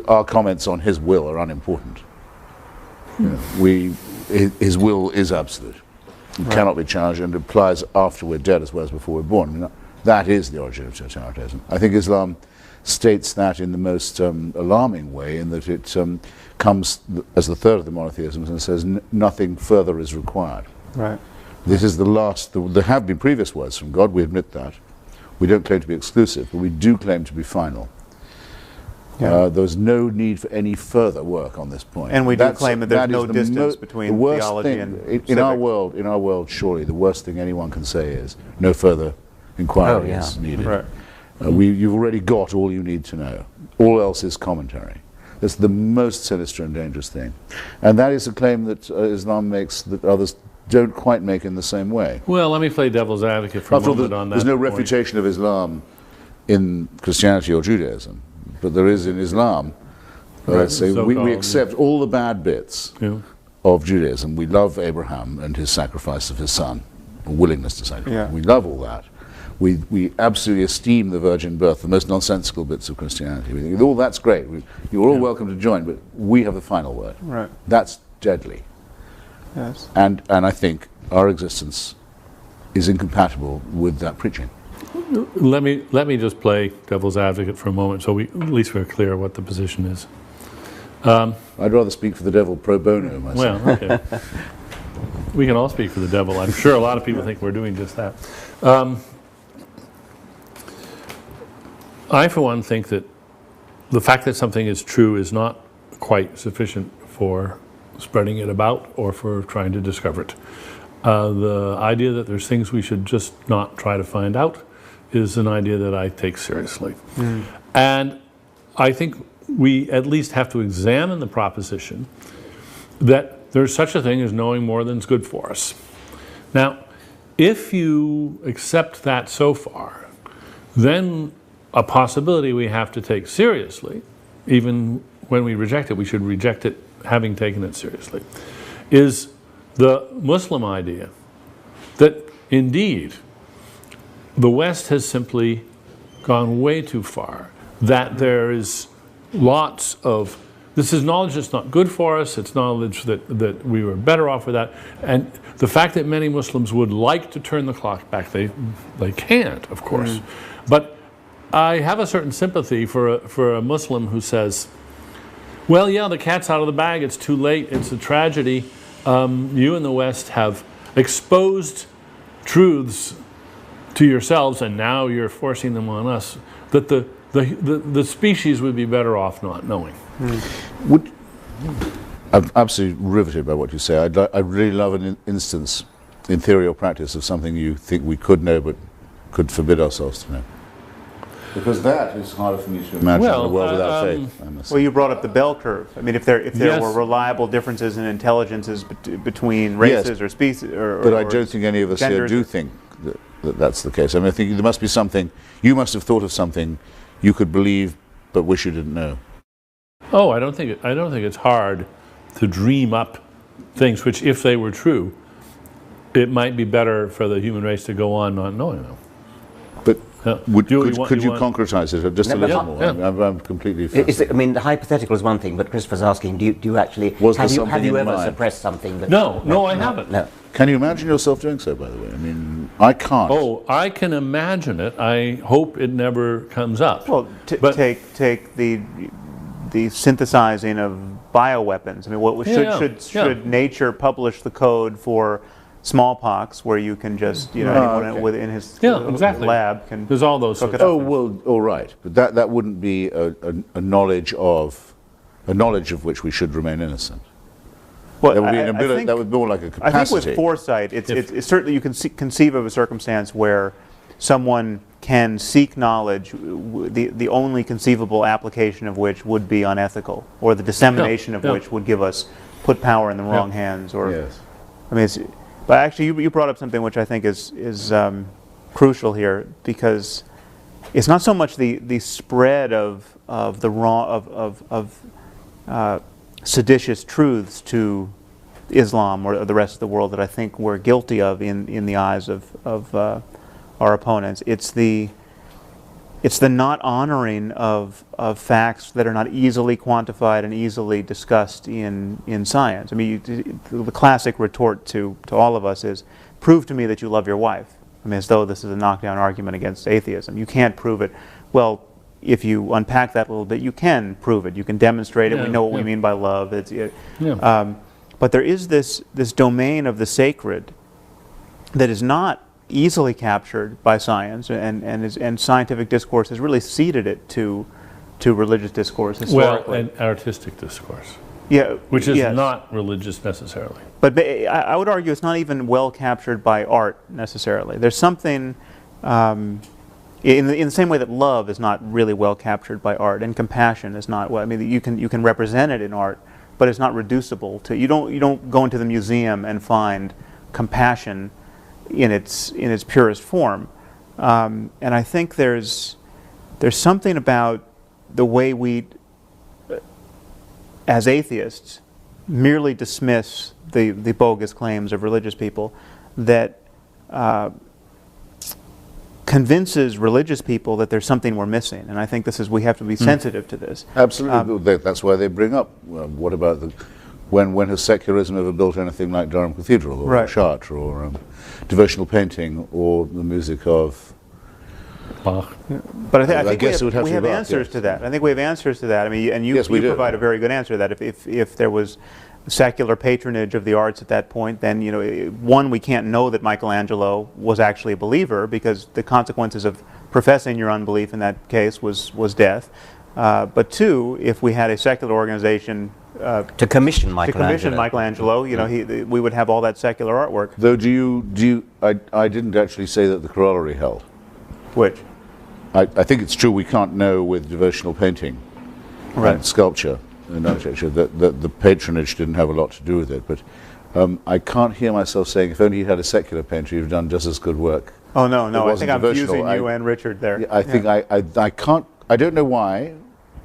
our comments on his will are unimportant. His will is absolute. It cannot be challenged, and applies after we're dead as well as before we're born. I mean, that is the origin of totalitarianism. I think Islam states that in the most alarming way, in that it comes as the third of the monotheisms and says nothing further is required. Right. This is the last. There have been previous words from God, we admit that. We don't claim to be exclusive, but we do claim to be final. There's no need for any further work on this point. And we do claim that there's no distance between theology and in our world, surely the worst thing anyone can say is no further inquiry is needed. Right. You've already got all you need to know. All else is commentary. That's the most sinister and dangerous thing. And that is a claim that Islam makes that others don't quite make in the same way. Well, let me play devil's advocate for a moment on that. There's no refutation of Islam in Christianity or Judaism, but there is in Islam. Let's say we accept all the bad bits of Judaism. We love Abraham and his sacrifice of his son, or willingness to sacrifice. We love all that. We absolutely esteem the virgin birth, the most nonsensical bits of Christianity. We think, all that's great. You're all welcome to join, but we have the final word. Right. That's deadly. Yes. And I think our existence is incompatible with that preaching. Let me just play devil's advocate for a moment, so at least we're clear what the position is. I'd rather speak for the devil pro bono myself. Well, okay. We can all speak for the devil. I'm sure a lot of people think we're doing just that. I, for one, think that the fact that something is true is not quite sufficient for spreading it about or for trying to discover it. The idea that there's things we should just not try to find out is an idea that I take seriously. And I think we at least have to examine the proposition that there's such a thing as knowing more than's good for us. Now, if you accept that so far, then a possibility we have to take seriously, even when we reject it, we should reject it having taken it seriously, is the Muslim idea that indeed the West has simply gone way too far, that there is lots of, this is knowledge that's not good for us, it's knowledge that we were better off with that, and the fact that many Muslims would like to turn the clock back, they can't, of course. But I have a certain sympathy for a Muslim who says, well, yeah, the cat's out of the bag, it's too late, it's a tragedy. You in the West have exposed truths to yourselves, and now you're forcing them on us, that the species would be better off not knowing. I'm absolutely riveted by what you say. I'd really love an instance, in theory or practice, of something you think we could know but could forbid ourselves to know. Because that is harder for me to imagine in a world without faith. Well, you brought up the bell curve. I mean, if there were reliable differences in intelligences between races or species, but I don't think any of us here do think that that's the case. I mean, I think there must be something. You must have thought of something you could believe, but wish you didn't know. Oh, I don't think it's hard to dream up things which, if they were true, it might be better for the human race to go on not knowing them. But could you concretize it just a little more? I'm completely fascinated. I mean, the hypothetical is one thing, but Christopher's asking, do you actually, have you ever suppressed something? No, I haven't. No. Can you imagine yourself doing so, by the way? I mean, I can't. Oh, I can imagine it. I hope it never comes up. Well, take the the synthesizing of bioweapons. I mean, what should nature publish the code for smallpox, where you can just anyone within his lab can. There's all those. Well, all right, but that wouldn't be a knowledge of which we should remain innocent. Well, that would be an ability. That would be more like a capacity. I think with foresight, it's certainly you can conceive of a circumstance where someone can seek knowledge, the only conceivable application of which would be unethical, or the dissemination of which would put power in the wrong hands. Or, yes. I mean, but actually, you brought up something which I think is crucial here, because it's not so much the spread of the wrong seditious truths to Islam or the rest of the world that I think we're guilty of in the eyes of our opponents. It's the not honoring of facts that are not easily quantified and easily discussed in science. I mean, the classic retort to all of us is, prove to me that you love your wife. I mean, as though this is a knockdown argument against atheism. You can't prove it. Well, if you unpack that a little bit, you can prove it. You can demonstrate it. We know what we mean by love. But there is this domain of the sacred that is not easily captured by science, and scientific discourse has really ceded it to religious discourse historically. Well, and artistic discourse. Yeah, which is not religious necessarily. But I would argue it's not even well captured by art necessarily. There's something in the same way that love is not really well captured by art, and compassion is not. Well, I mean, you can represent it in art, but it's not reducible to. You don't go into the museum and find compassion in its purest form. And I think there's something about the way we, as atheists, merely dismiss the bogus claims of religious people that convinces religious people that there's something we're missing. And I think we have to be sensitive to this. Absolutely. That's why they bring up, what about when has secularism ever built anything like Durham Cathedral, or Chartres, or devotional painting, or the music of Bach? But I think we have answers to that. I think we have answers to that. I mean, and you provide a very good answer to that. If there was secular patronage of the arts at that point, then one, we can't know that Michelangelo was actually a believer, because the consequences of professing your unbelief in that case was death. But two, if we had a secular organization to commission Michelangelo, we would have all that secular artwork. Though, I didn't actually say that the corollary held. Which? I think it's true we can't know with devotional painting and sculpture and architecture that the patronage didn't have a lot to do with it. But I can't hear myself saying, if only you had a secular painter, you'd have done just as good work. Oh, no, I think I'm fusing you and Richard there. I think I can't, I don't know why,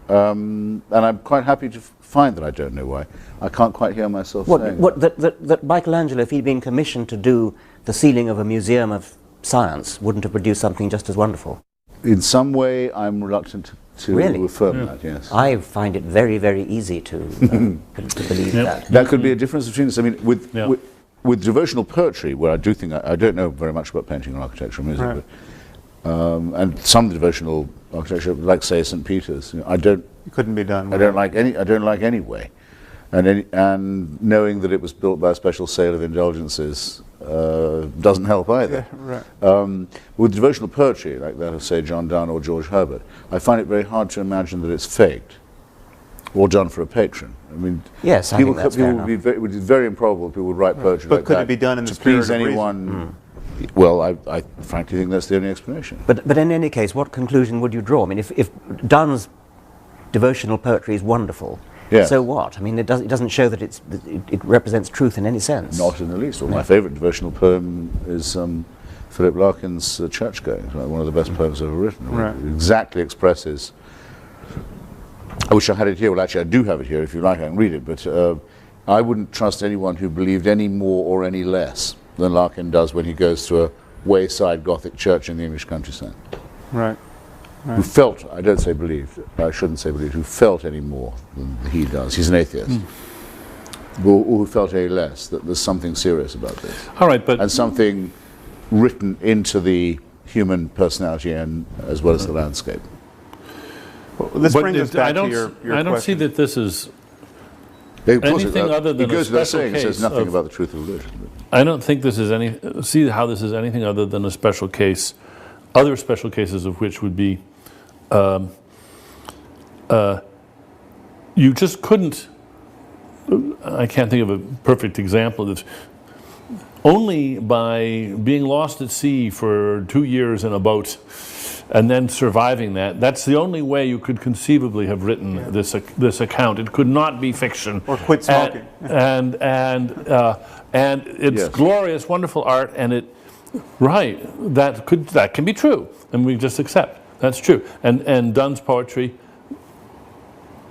and I'm quite happy to find that I don't know why. I can't quite hear myself saying that Michelangelo, if he'd been commissioned to do the ceiling of a museum of science, wouldn't have produced something just as wonderful. In some way, I'm reluctant to affirm that, yes. I find it very, very easy to believe that. That could be a difference between us. I mean, with devotional poetry, where I do think, I don't know very much about painting and architecture and music, but, and some devotional architecture, like say St. Peter's, it couldn't be done. I don't like any way. And knowing that it was built by a special sale of indulgences doesn't help either. With devotional poetry, like that of, say, John Donne or George Herbert, I find it very hard to imagine that it's faked or done for a patron. I mean, yes, it would be very improbable people would write poetry like that. But could it be done in the spirit of anyone? Well, I frankly think that's the only explanation. But in any case, what conclusion would you draw? I mean, if Donne's devotional poetry is wonderful, so what? I mean, it doesn't show that it represents truth in any sense. Not in the least. Well, my favourite devotional poem is Philip Larkin's Churchgoing. It's one of the best poems ever written. It exactly expresses. I wish I had it here. Well, actually, I do have it here. If you like, I can read it. But I wouldn't trust anyone who believed any more or any less than Larkin does when he goes to a wayside Gothic church in the English countryside. Who felt, I don't say believed, I shouldn't say believed, who felt any more than he does. He's an atheist. Or who felt any less, that there's something serious about this. All right, but... And something written into the human personality and as well as the landscape. Well, this brings us back to your I don't see question. that this is Anything anything other than it a goes without special saying, it says case nothing of- about the truth of religion. I don't think this is see how this is anything other than a special case. Other special cases of which would be, you just couldn't. I can't think of a perfect example of this. Only by being lost at sea for 2 years in a boat, and then surviving that's the only way you could conceivably have written this account. It could not be fiction. Or quit smoking. And it's Yes. glorious, wonderful art, and that can be true, and we just accept that's true. And Donne's poetry,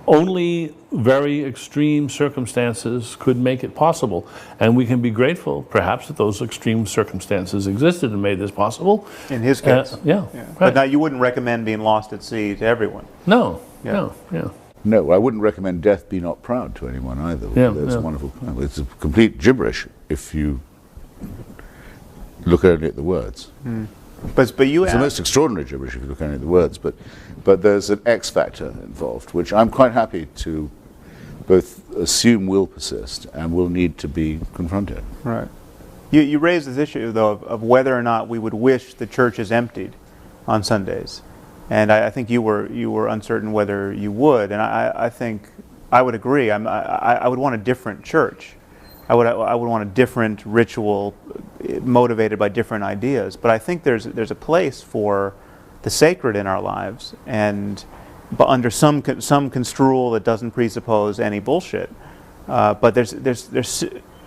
only very extreme circumstances could make it possible, and we can be grateful, perhaps, that those extreme circumstances existed and made this possible. In his case. Yeah. But Right. now you wouldn't recommend being lost at sea to everyone. No. Yeah. No. No, I wouldn't recommend Death Be Not Proud to anyone either. Yeah, That's yeah. a wonderful poem. It's a complete gibberish if you look only at the words. But you It's the asked, most extraordinary gibberish if you look only at the words, but there's an X factor involved, which I'm quite happy to both assume will persist and will need to be confronted. right. You raised this issue, though, of whether or not we would wish the churches emptied on Sundays. And I think you were uncertain whether you would, and I think I would agree. I would want a different church. I would want a different ritual motivated by different ideas. But I think there's a place for the sacred in our lives, but under some construal that doesn't presuppose any bullshit. But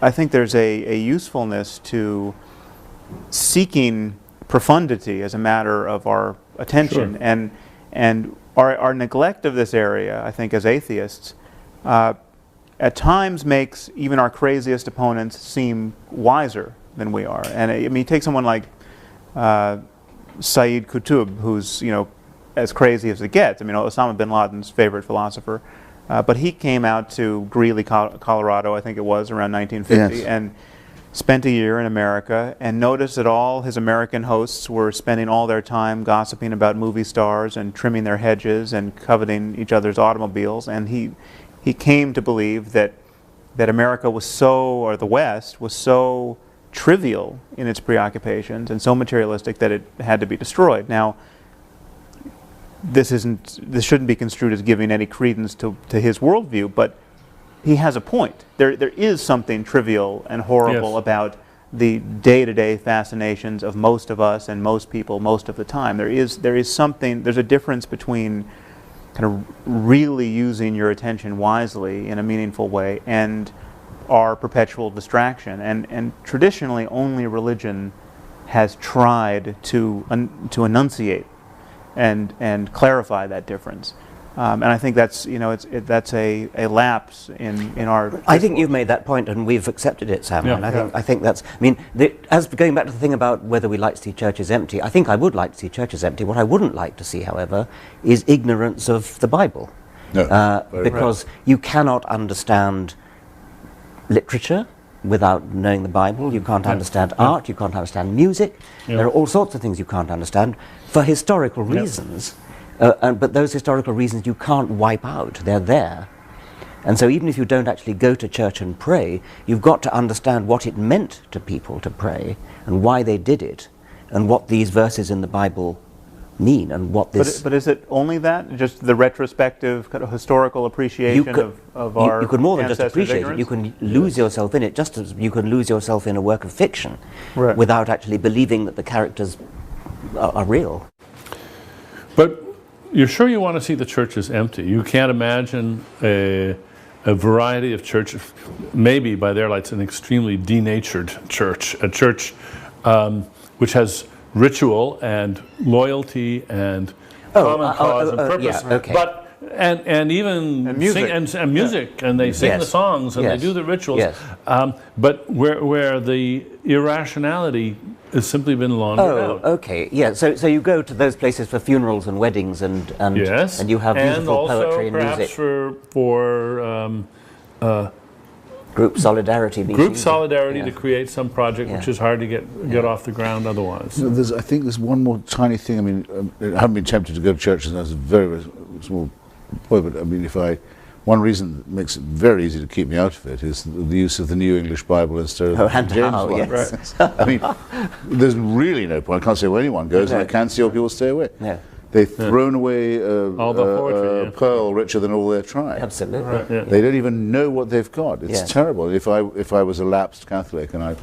I think there's a usefulness to seeking profundity as a matter of our attention. Sure. And our neglect of this area, I think, as atheists, at times makes even our craziest opponents seem wiser than we are. And I mean, you take someone like Sayyid Qutb, who's as crazy as it gets. I mean, Osama bin Laden's favorite philosopher, but he came out to Greeley, Colorado, I think it was around 1950, Yes. and spent a year in America, and noticed that all his American hosts were spending all their time gossiping about movie stars and trimming their hedges and coveting each other's automobiles, and he came to believe that America was or the West was so trivial in its preoccupations and so materialistic that it had to be destroyed. Now, this shouldn't be construed as giving any credence to his worldview, but he has a point. There is something trivial and horrible Yes. about the day-to-day fascinations of most of us and most people most of the time. There's a difference between kind of really using your attention wisely in a meaningful way and our perpetual distraction. And traditionally, only religion has tried to enunciate and clarify that difference. And I think that's that's a lapse in our. I think you've made that point, and we've accepted it, Sam. Yeah. And I think that's. I mean, as going back to the thing about whether we like to see churches empty, I think I would like to see churches empty. What I wouldn't like to see, however, is ignorance of the Bible, No, because you cannot understand literature without knowing the Bible. You can't understand art. You can't understand music. Yeah. There are all sorts of things you can't understand for historical reasons. But those historical reasons you can't wipe out. They're there. And so even if you don't actually go to church and pray, you've got to understand what it meant to people to pray and why they did it and what these verses in the Bible mean and what this... But is it only that? Just the retrospective kind of historical appreciation of our You could more than just ancestors' appreciate it. You ignorance? can lose yourself in it, just as you can lose yourself in a work of fiction Right. without actually believing that the characters are real. But you're sure you want to see the churches empty? You can't imagine a variety of churches, maybe by their lights, an extremely denatured church, a church which has ritual and loyalty and common cause and purpose, yeah, okay. but and even And music. and music, and they sing Yes. the songs and Yes. they do the rituals. Yes. But where the irrationality has simply been laundered out. Okay, yeah. So you go to those places for funerals and weddings and Yes, and you have and beautiful also poetry and perhaps music. for Group solidarity meetings. group solidarity Yeah. to create some project which Yeah. is hard to get off the ground otherwise. I think there's one more tiny thing. I mean, I haven't been tempted to go to churches, and I was very, very small point, but I mean, one reason that makes it very easy to keep me out of it is the use of the New English Bible instead of the and James how, one. yes. I mean, there's really no point. I can't say where anyone goes, and I can see how people stay away. No. They've thrown away All the poetry, a pearl richer than all their tribe. Absolutely. Right, yeah. They don't even know what they've got. It's Yeah. terrible. If I was a lapsed Catholic and I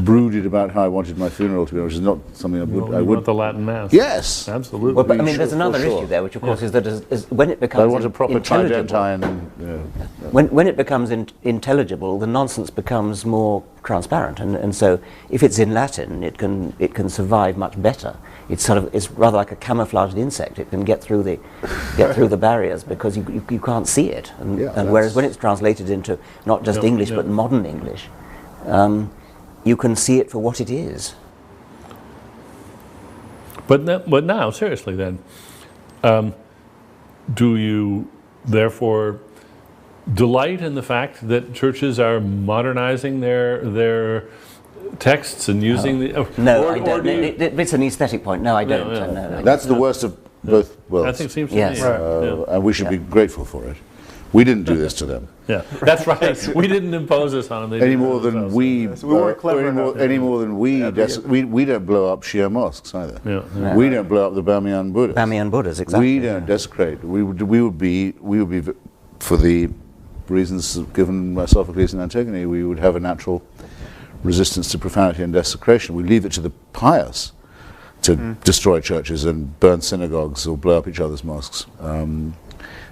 brooded about how I wanted my funeral to be, which is not something I You would. want the Latin Mass. Yes. Absolutely. Well, but I We mean, there's should, another for sure. issue there, which of course is that when it I becomes want a proper intelligible, tridentine and. when it becomes intelligible, the nonsense becomes more transparent, and so if it's in Latin, it can survive much better. It's rather like a camouflaged insect. It can get through the barriers because you can't see it. And whereas when it's translated into not just English but modern English, you can see it for what it is. But now, seriously, then, do you therefore delight in the fact that churches are modernizing their texts and using the? No, I don't. It's an aesthetic point. No, I don't. No. That's the worst of both worlds. I think it seems to Yes. me. Right. And we should be grateful for it. We didn't do this to them. Yeah, that's right. We didn't impose this on them. Any more than we weren't clever enough. any more than we don't blow up Shia mosques either. Yeah. We don't blow up the Bamiyan Buddhas. Bamiyan Buddhas, exactly. We don't desecrate. We would be for the reasons given by Sophocles and Antigone. We would have a natural resistance to profanity and desecration. We leave it to the pious to destroy churches and burn synagogues or blow up each other's mosques.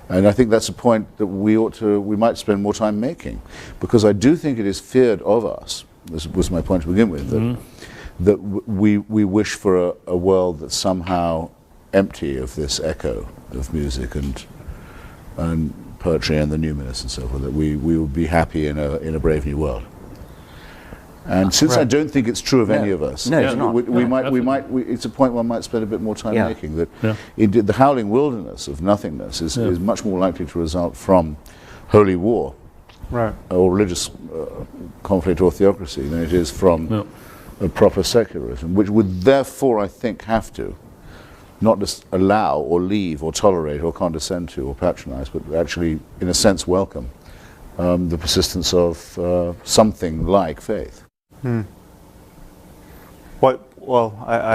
And I think that's a point that we might spend more time making, because I do think it is feared of us. This was my point to begin with, that we wish for a world that's somehow empty of this echo of music and poetry and the numinous and so forth. That we would be happy in a brave new world. And since I don't think it's true of any of us, No, it's not. it's a point one might spend a bit more time making, that Yeah. the howling wilderness of nothingness is much more likely to result from holy war or religious conflict or theocracy than it is from a proper secularism, which would therefore, I think, have to not just allow or leave or tolerate or condescend to or patronize, but actually, in a sense, welcome the persistence of something like faith. I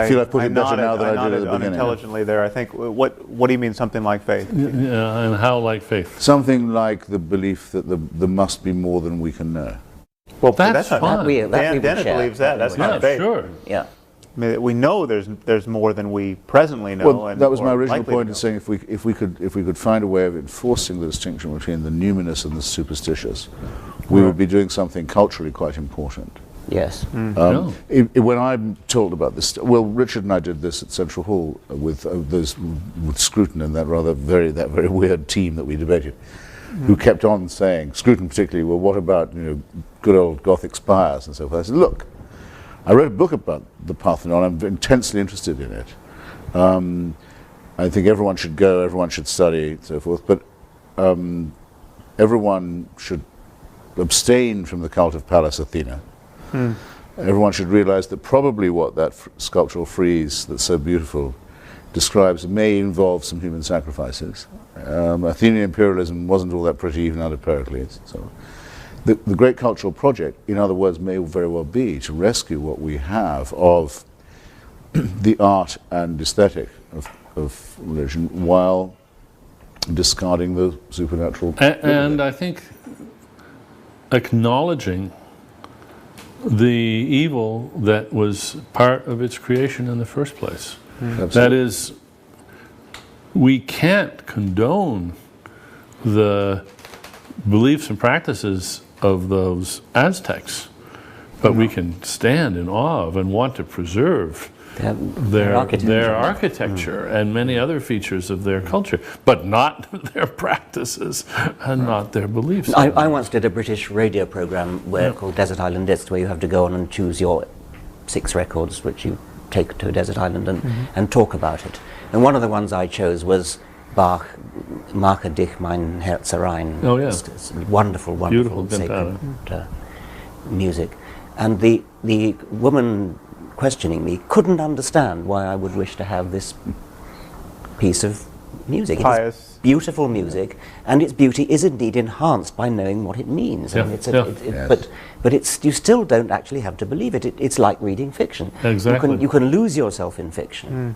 feel I've put it better now than I did at the nodded beginning. unintelligently there. I think. What do you mean something like faith? Yeah, and how like faith? Something like the belief that there must be more than we can know. Well, That's not fine. Dennett believes that. That's Yeah, not faith. sure. Yeah. I mean, we know there's more than we presently know. Well, that was my original likely point to in saying if we could find a way of enforcing the distinction between the numinous and the superstitious, we would be doing something culturally quite important. Yes. When I'm told about this, well, Richard and I did this at Central Hall with Scruton and that very weird team that we debated, who kept on saying, Scruton particularly, well, what about good old Gothic spires and so forth. I said, look, I wrote a book about the Parthenon. I'm intensely interested in it. I think everyone should go, everyone should study, and so forth. But everyone should abstain from the cult of Pallas Athena. Everyone should realize that probably what that sculptural frieze that's so beautiful describes may involve some human sacrifices. Athenian imperialism wasn't all that pretty even under Pericles. So the great cultural project, in other words, may very well be to rescue what we have of the art and aesthetic of religion while discarding the supernatural. And I think acknowledging the evil that was part of its creation in the first place. That is, we can't condone the beliefs and practices of those Aztecs, but we can stand in awe of and want to preserve their architecture and many other features of their culture, but not their practices and not their beliefs. I once did a British radio program called Desert Island Discs, where you have to go on and choose your 6 records which you take to a desert island and talk about it. And one of the ones I chose was Bach, Mache dich mein Herz rein. Oh, yeah. It's wonderful, Beautiful sacred music. And the woman questioning me couldn't understand why I would wish to have this piece of music. Pious. It is beautiful music, and its beauty is indeed enhanced by knowing what it means. Yeah. I mean, Yes. but you still don't actually have to believe it. It's like reading fiction. Exactly. You can lose yourself in fiction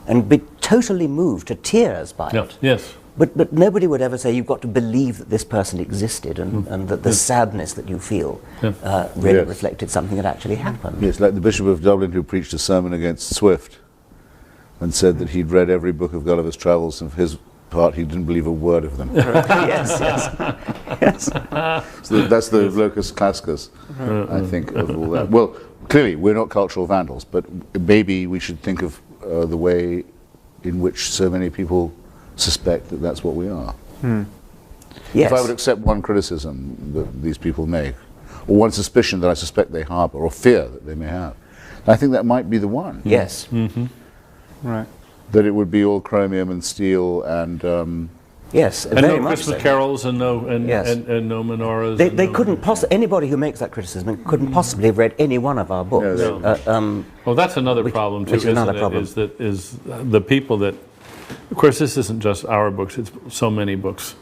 and be totally moved to tears by it. Yes. But nobody would ever say you've got to believe that this person existed and that the sadness that you feel really Yes. reflected something that actually happened. Yes, like the Bishop of Dublin who preached a sermon against Swift and said that he'd read every book of Gulliver's Travels, and for his part he didn't believe a word of them. Yes, yes. So that's the locus classicus, I think, of all that. Well, clearly we're not cultural vandals, but maybe we should think of the way in which so many people suspect that that's what we are. Yes. If I would accept one criticism that these people make, or one suspicion that I suspect they harbor, or fear that they may have, I think that might be the one. Yes. Right. That it would be all chromium and steel and Yes, And very no much Christmas so. carols and no Yes. and no menorahs. They, and they no- couldn't anybody who makes that criticism couldn't possibly have read any one of our books. No. Well, that's another problem too, which is another isn't problem. it? Is the people that, of course, this isn't just our books; it's so many books.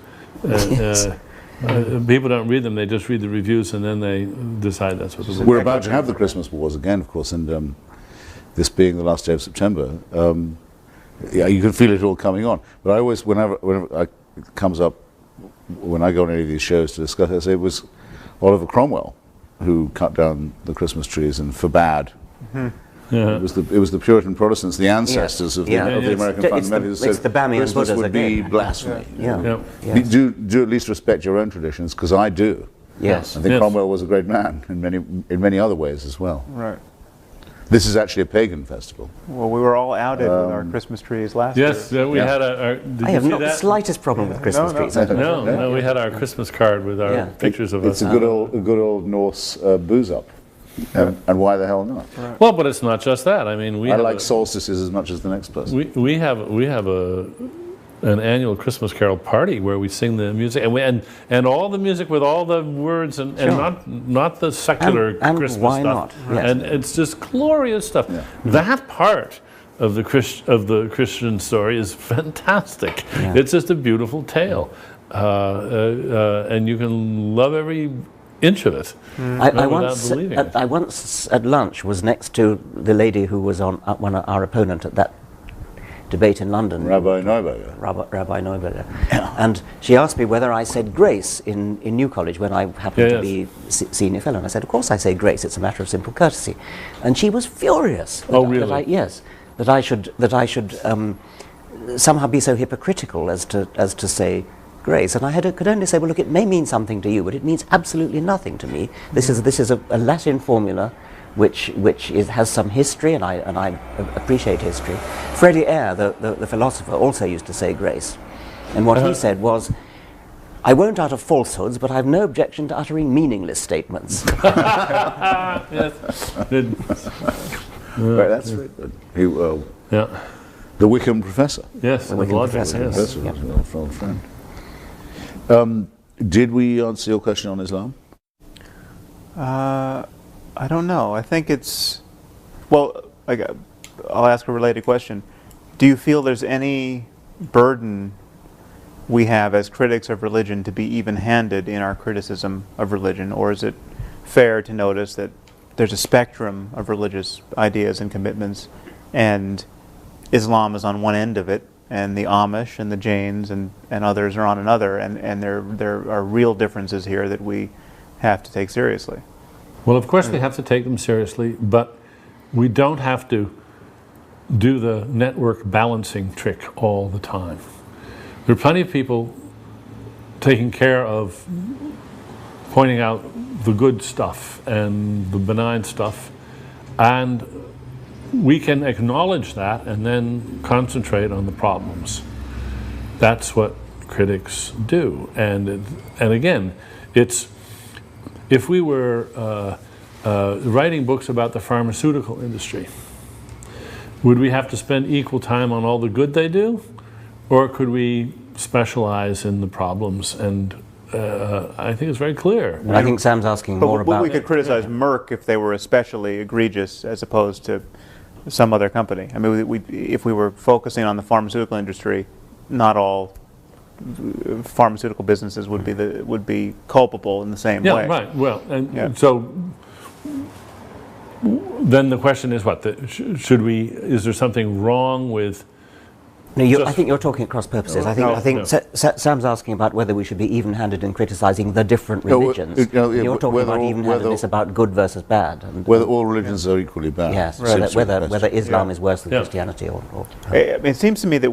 People don't read them; they just read the reviews and then they decide that's what the book. we're about to have the Christmas wars again, of course, and this being the last day of September, yeah, you can feel it all coming on. But I always, whenever it comes up, when I go on any of these shows to discuss it, I say it was Oliver Cromwell who cut down the Christmas trees and forbade. Yeah. It was the Puritan Protestants, the ancestors of the It's American the fundamentalists, who it's said the Bamian Christmas Buddhas would be again. blasphemy. Yeah. Yeah. Yes. Do at least respect your own traditions, because I do. Yes. I think Yes. Cromwell was a great man in many other ways as well. Right. This is actually a pagan festival. Well, we were all outed with our Christmas trees last year. Yes, we Yeah. had our. Did I you have see not the that? slightest problem with Christmas No, trees. no. I don't know. No, we had our Christmas card with our Yeah. pictures of It's us. a good old Norse booze up, and why the hell not? Well, but it's not just that. I mean, we I have like solstices as much as the next person. we have an annual Christmas carol party where we sing the music and all the music with all the words and not the secular And Christmas why stuff. not? Yes. And it's just glorious stuff. Yeah. That part of the Christian story is fantastic. Yeah. It's just a beautiful tale, and you can love every inch of it. I without once, believing it. I once at lunch was next to the lady who was on our opponent at that debate in London, Rabbi Neuberger. Rabbi Neuberger, and she asked me whether I said grace in New College when I happened to be senior fellow, and I said, of course I say grace. It's a matter of simple courtesy, and she was furious. Oh, really? That I should somehow be so hypocritical as to say grace, and I could only say, well, look, it may mean something to you, but it means absolutely nothing to me. This is a Latin formula, which has some history, and I appreciate history. Freddie Eyre, the philosopher, also used to say grace, and what he said was, I won't utter falsehoods, but I have no objection to uttering meaningless statements. Yes. Right, that's very good. Yeah. The Wickham professor. Yes. The Wickham logic, professor, yes. yes. Professor was an old friend. Did we answer your question on Islam? I don't know. I think it's... Well, I'll ask a related question. Do you feel there's any burden we have as critics of religion to be even-handed in our criticism of religion, or is it fair to notice that there's a spectrum of religious ideas and commitments, and Islam is on one end of it, and the Amish and the Jains and others are on another, and there are real differences here that we have to take seriously? Well, of course we have to take them seriously, but we don't have to do the network balancing trick all the time. There are plenty of people taking care of pointing out the good stuff and the benign stuff, and we can acknowledge that and then concentrate on the problems. That's what critics do. And again, it's, if we were writing books about the pharmaceutical industry, would we have to spend equal time on all the good they do? Or could we specialize in the problems? And I think it's very clear. I think Sam's asking But more about... we could criticize Merck if they were especially egregious as opposed to some other company. I mean, if we were focusing on the pharmaceutical industry, not all pharmaceutical businesses would be culpable in the same way. Yeah, right. Well, and so then the question is what? Is there something wrong with? No, I think you're talking at cross purposes. I think Sam's asking about whether we should be even-handed in criticizing the different religions. You're talking about even-handedness about good versus bad. And, whether all religions are equally bad. Yes, whether Islam is worse than Christianity or it seems to me that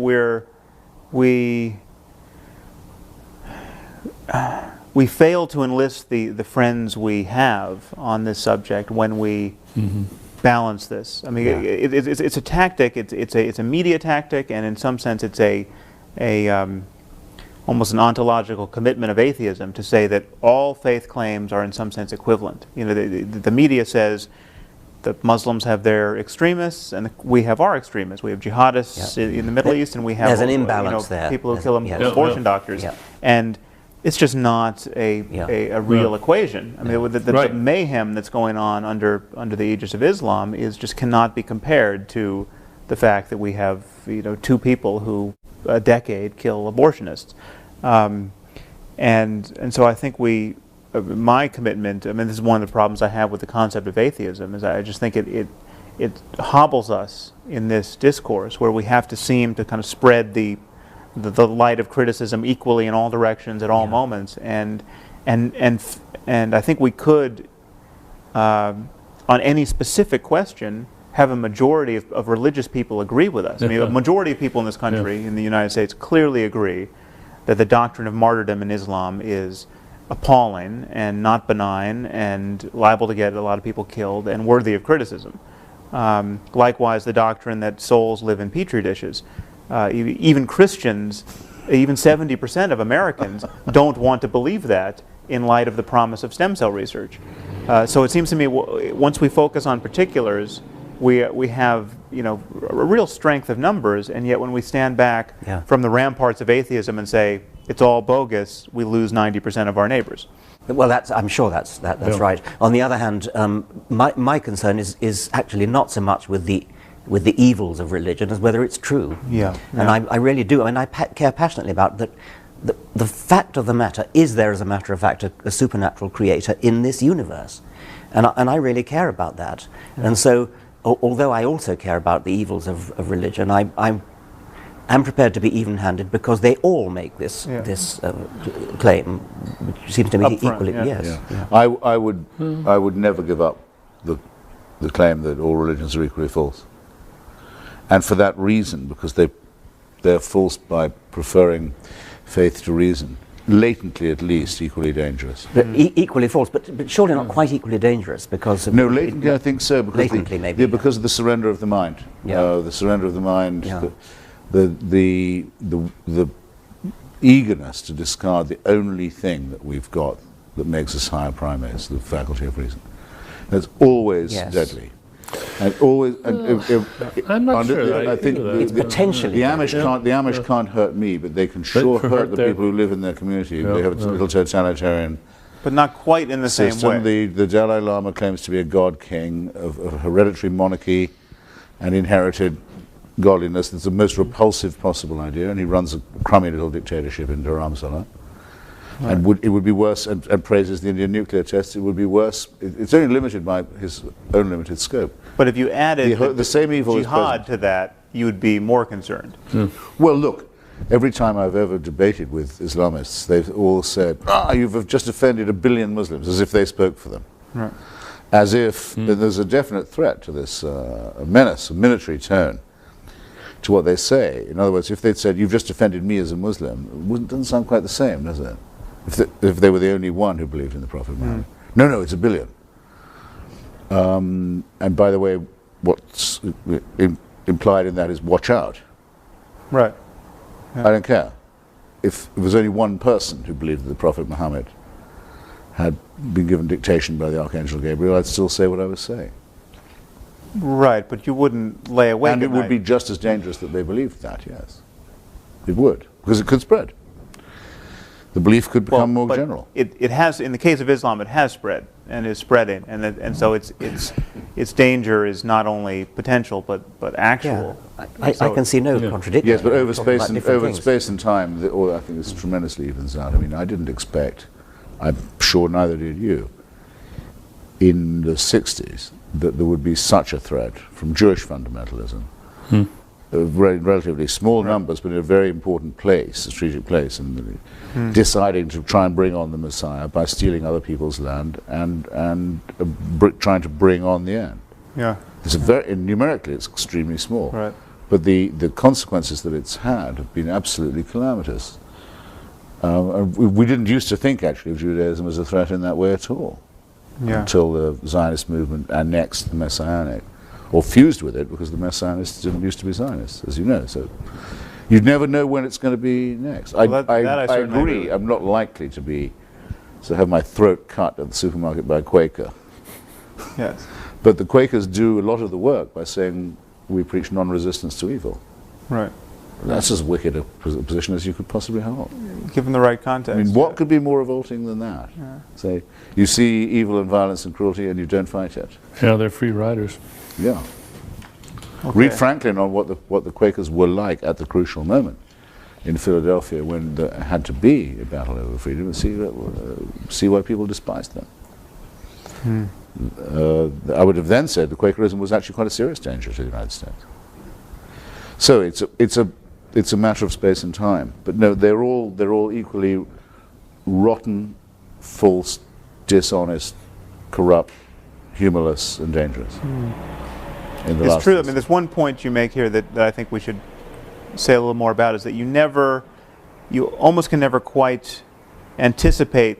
we fail to enlist the friends we have on this subject when we balance this. I mean, it's a tactic. It's a media tactic, and in some sense, it's almost an ontological commitment of atheism to say that all faith claims are in some sense equivalent. You know, the media says the Muslims have their extremists, and we have our extremists. We have jihadists in the Middle East, and we have there's an imbalance there. People who kill abortion doctors, and it's just not a real equation. I mean, the mayhem that's going on under the aegis of Islam just cannot be compared to the fact that we have two people who a decade kill abortionists, and so I think my commitment. I mean, this is one of the problems I have with the concept of atheism. Is I just think it hobbles us in this discourse where we have to seem to kind of spread the light of criticism equally in all directions at all moments, and I think we could, on any specific question, have a majority of religious people agree with us. I mean, a majority of people in this country, in the United States, clearly agree that the doctrine of martyrdom in Islam is appalling and not benign and liable to get a lot of people killed and worthy of criticism. Likewise, the doctrine that souls live in petri dishes. Even Christians, even 70% of Americans don't want to believe that in light of the promise of stem cell research. So it seems to me once we focus on particulars, we have a real strength of numbers, and yet when we stand back from the ramparts of atheism and say it's all bogus, we lose 90% of our neighbors. Well, I'm sure that's right. On the other hand, my concern is actually not so much with the evils of religion as whether it's true. And I really do. I mean, I care passionately about that. The fact of the matter is there, as a matter of fact, a supernatural creator in this universe, and I really care about that. And so, although I also care about the evils of religion, I'm prepared to be even-handed because they all make this claim, which seems to me equally. I would never give up the claim that all religions are equally false. And for that reason, because they're false by preferring faith to reason, latently at least equally dangerous. But equally false, but surely not quite equally dangerous because of... No, latently I think so. Because latently maybe. Because of the surrender of the mind. The surrender of the mind, the eagerness to discard the only thing that we've got that makes us higher primates, the faculty of reason. That's always deadly. And always, I'm not sure. I think it's potentially the Amish can't hurt me, but they can sure hurt the people who live in their community. They have a little totalitarian, but not quite in the same way. The Dalai Lama claims to be a god king of hereditary monarchy and inherited godliness. It's the most repulsive possible idea, and he runs a crummy little dictatorship in Dharamsala. Right. And it would be worse, and praises the Indian nuclear test, it would be worse. It's only limited by his own limited scope. But if you added the same evil jihad to that, you would be more concerned. Well, look, every time I've ever debated with Islamists, they've all said, you've just offended 1 billion Muslims, as if they spoke for them. Right. As if there's a definite threat to this, a menace, a military tone to what they say. In other words, if they'd said, you've just offended me as a Muslim, it doesn't sound quite the same, does it? If they were the only one who believed in the Prophet Muhammad. No, it's 1 billion. And by the way, what's implied in that is watch out. Right. I don't care. If it was only one person who believed that the Prophet Muhammad had been given dictation by the Archangel Gabriel, I'd still say what I was saying. Right, but you wouldn't lay awake And it would be just as dangerous that they believed that, yes. It would, because it could spread. The belief could become more general. It has, in the case of Islam, it has spread, and is spreading, and so its danger is not only potential but actual. I can see no contradiction. Yes, but over Talking space about and different things. space and time, I think this tremendously evens out. I mean, I didn't expect, I'm sure neither did you, in the 60s that there would be such a threat from Jewish fundamentalism. Relatively small numbers, but in a very important place, strategic place, and deciding to try and bring on the Messiah by stealing other people's land and trying to bring on the end. Yeah. It's numerically, it's extremely small. Right. But the consequences that it's had have been absolutely calamitous. And we didn't used to think, actually, of Judaism as a threat in that way at all, until the Zionist movement annexed the Messianic, or fused with it, because the Messianists didn't used to be Zionists, as you know. So you'd never know when it's going to be next. I agree. I'm not likely to have my throat cut at the supermarket by a Quaker. Yes. But the Quakers do a lot of the work by saying we preach non-resistance to evil. Right. That's as wicked a position as you could possibly hold. Given the right context. I mean, what could be more revolting than that? Yeah. Say, you see evil and violence and cruelty and you don't fight it. Yeah, they're free riders. Yeah. Okay. Read Franklin on what the Quakers were like at the crucial moment in Philadelphia when there had to be a battle over freedom, and see why people despised them. I would have then said that Quakerism was actually quite a serious danger to the United States. So it's a matter of space and time. But no, they're all equally rotten, false, dishonest, corrupt, humorless, and dangerous. It's true. I mean, there's one point you make here that I think we should say a little more about, is that you almost can never quite anticipate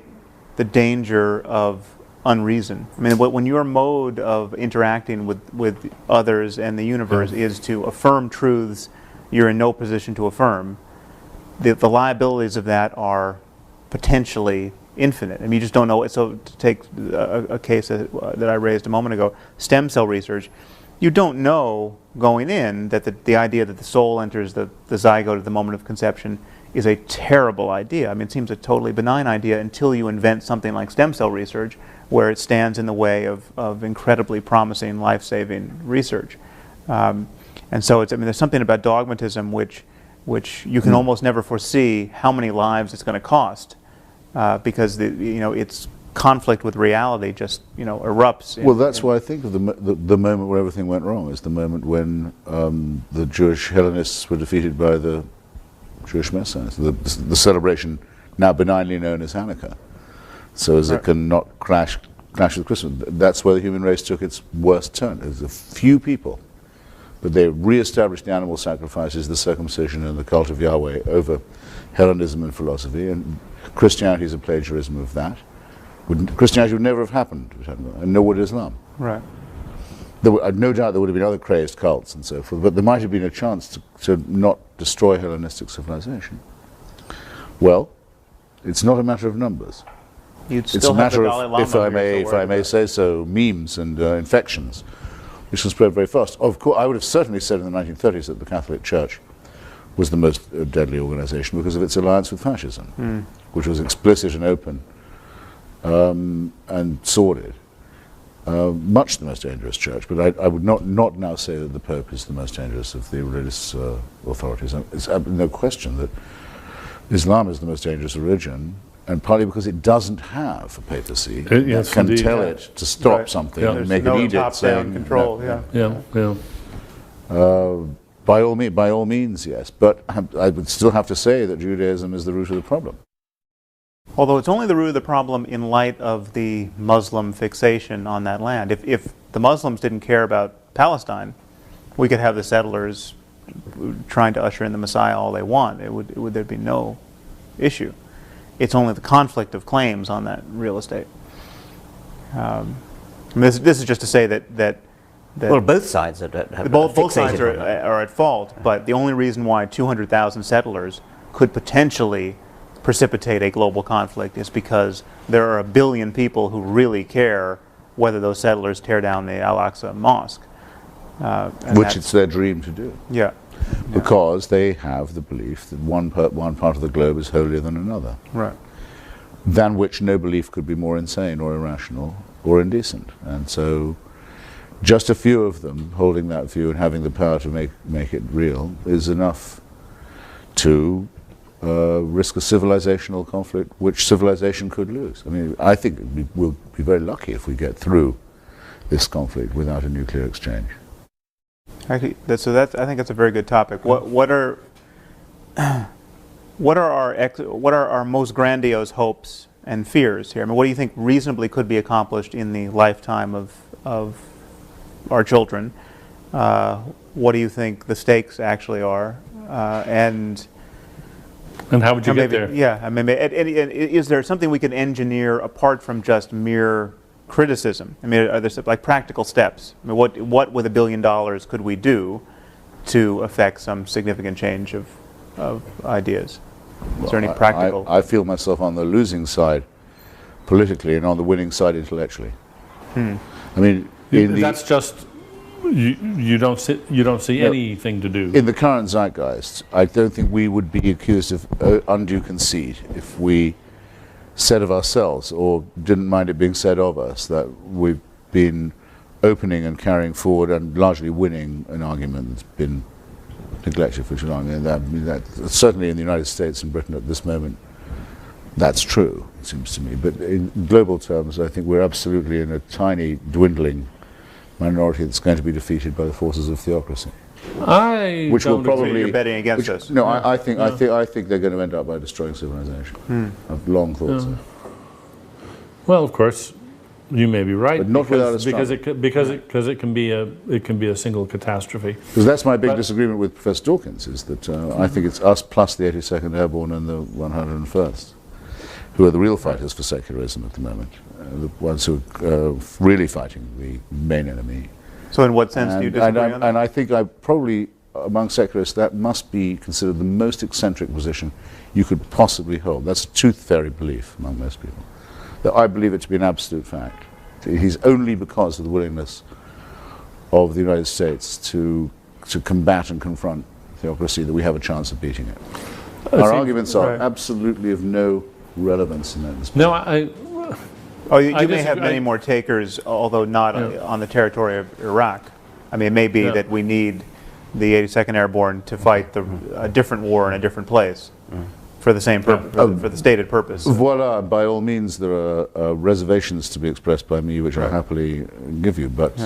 the danger of unreason. I mean, when your mode of interacting with others and the universe is to affirm truths you're in no position to affirm, the liabilities of that are potentially infinite. I mean, you just don't know. So to take a case that I raised a moment ago, stem cell research, you don't know going in that the idea that the soul enters the zygote at the moment of conception is a terrible idea. I mean, it seems a totally benign idea until you invent something like stem cell research, where it stands in the way of incredibly promising, life-saving research. And so there's something about dogmatism which you can almost never foresee how many lives it's going to cost, because its conflict with reality just erupts. Well, that's why I think of the moment where everything went wrong is the moment when the Jewish Hellenists were defeated by the Jewish Messiahs, the celebration now benignly known as Hanukkah. So as it can not clash with Christmas. That's where the human race took its worst turn. There's a few people, but they re-established the animal sacrifices, the circumcision, and the cult of Yahweh over Hellenism and philosophy, and Christianity is a plagiarism of that. Christianity would never have happened, and nor would Islam. Right. I've no doubt there would have been other crazed cults and so forth, but there might have been a chance to not destroy Hellenistic civilization. Well, it's not a matter of numbers. It's a matter of, if I may say so, memes and infections, which can spread very fast. Of course, I would have certainly said in the 1930s that the Catholic Church was the most deadly organization because of its alliance with fascism, which was explicit and open and sordid. Much the most dangerous church, but I would not now say that the Pope is the most dangerous of the religious authorities. It's no question that Islam is the most dangerous religion, and partly because it doesn't have a papacy that can tell it to stop something and make an edict saying control. By all means, yes. But I would still have to say that Judaism is the root of the problem. Although it's only the root of the problem in light of the Muslim fixation on that land. If the Muslims didn't care about Palestine, we could have the settlers trying to usher in the Messiah all they want. There'd be no issue. It's only the conflict of claims on that real estate. This is just to say that well, both sides both sides are at fault, but the only reason why 200,000 settlers could potentially precipitate a global conflict is because there are 1 billion people who really care whether those settlers tear down the Al-Aqsa Mosque. Which it's their dream to do. Yeah. Because they have the belief that one part of the globe is holier than another. Right. Than which no belief could be more insane or irrational or indecent. And so just a few of them holding that view and having the power to make it real is enough to risk a civilizational conflict which civilization could lose. I mean, I think we'll be very lucky if we get through this conflict without a nuclear exchange. Actually, I think that's a very good topic. What are our most grandiose hopes and fears here? I mean, what do you think reasonably could be accomplished in the lifetime of our children? What do you think the stakes actually are? And how would you get there? Yeah, I mean, is there something we can engineer apart from just mere criticism? I mean, are there like practical steps? I mean, what with $1 billion could we do to affect some significant change of ideas? Is there any practical? I feel myself on the losing side politically and on the winning side intellectually. I mean, that's just you don't see anything to do. In the current zeitgeist, I don't think we would be accused of undue conceit if we said of ourselves, or didn't mind it being said of us, that we've been opening and carrying forward and largely winning an argument that's been neglected for too long. And that certainly in the United States and Britain at this moment, that's true, it seems to me. But in global terms, I think we're absolutely in a tiny, dwindling minority that's going to be defeated by the forces of theocracy. Which will probably you're betting against us. No, I think they're going to end up by destroying civilization. I've long thought so. Well, of course, you may be right, but not without a struggle. because it can be a single catastrophe. Because that's my big disagreement with Professor Dawkins, is that I think it's us plus the 82nd Airborne and the 101st who are the real fighters for secularism at the moment, the ones who are really fighting the main enemy. So in what sense do you disagree on that? And I think probably among secularists that must be considered the most eccentric position you could possibly hold. That's a tooth fairy belief among most people. That I believe it to be an absolute fact. It is only because of the willingness of the United States to combat and confront theocracy that we have a chance of beating it. Our arguments are absolutely of no relevance in that respect. No, you may have many more takers, although not on the territory of Iraq. I mean, it may be that we need the 82nd Airborne to fight a different war in a different place for the same purpose, for the stated purpose. Voila, by all means, there are reservations to be expressed by me, which I'll happily give you. But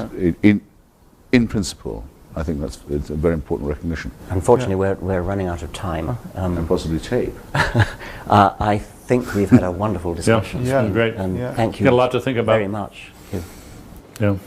in principle, I think it's a very important recognition. Unfortunately, we're running out of time. And possibly tape. I think we've had a wonderful discussion. Yeah, great. And thank you Got a lot to think about. very much. Yeah.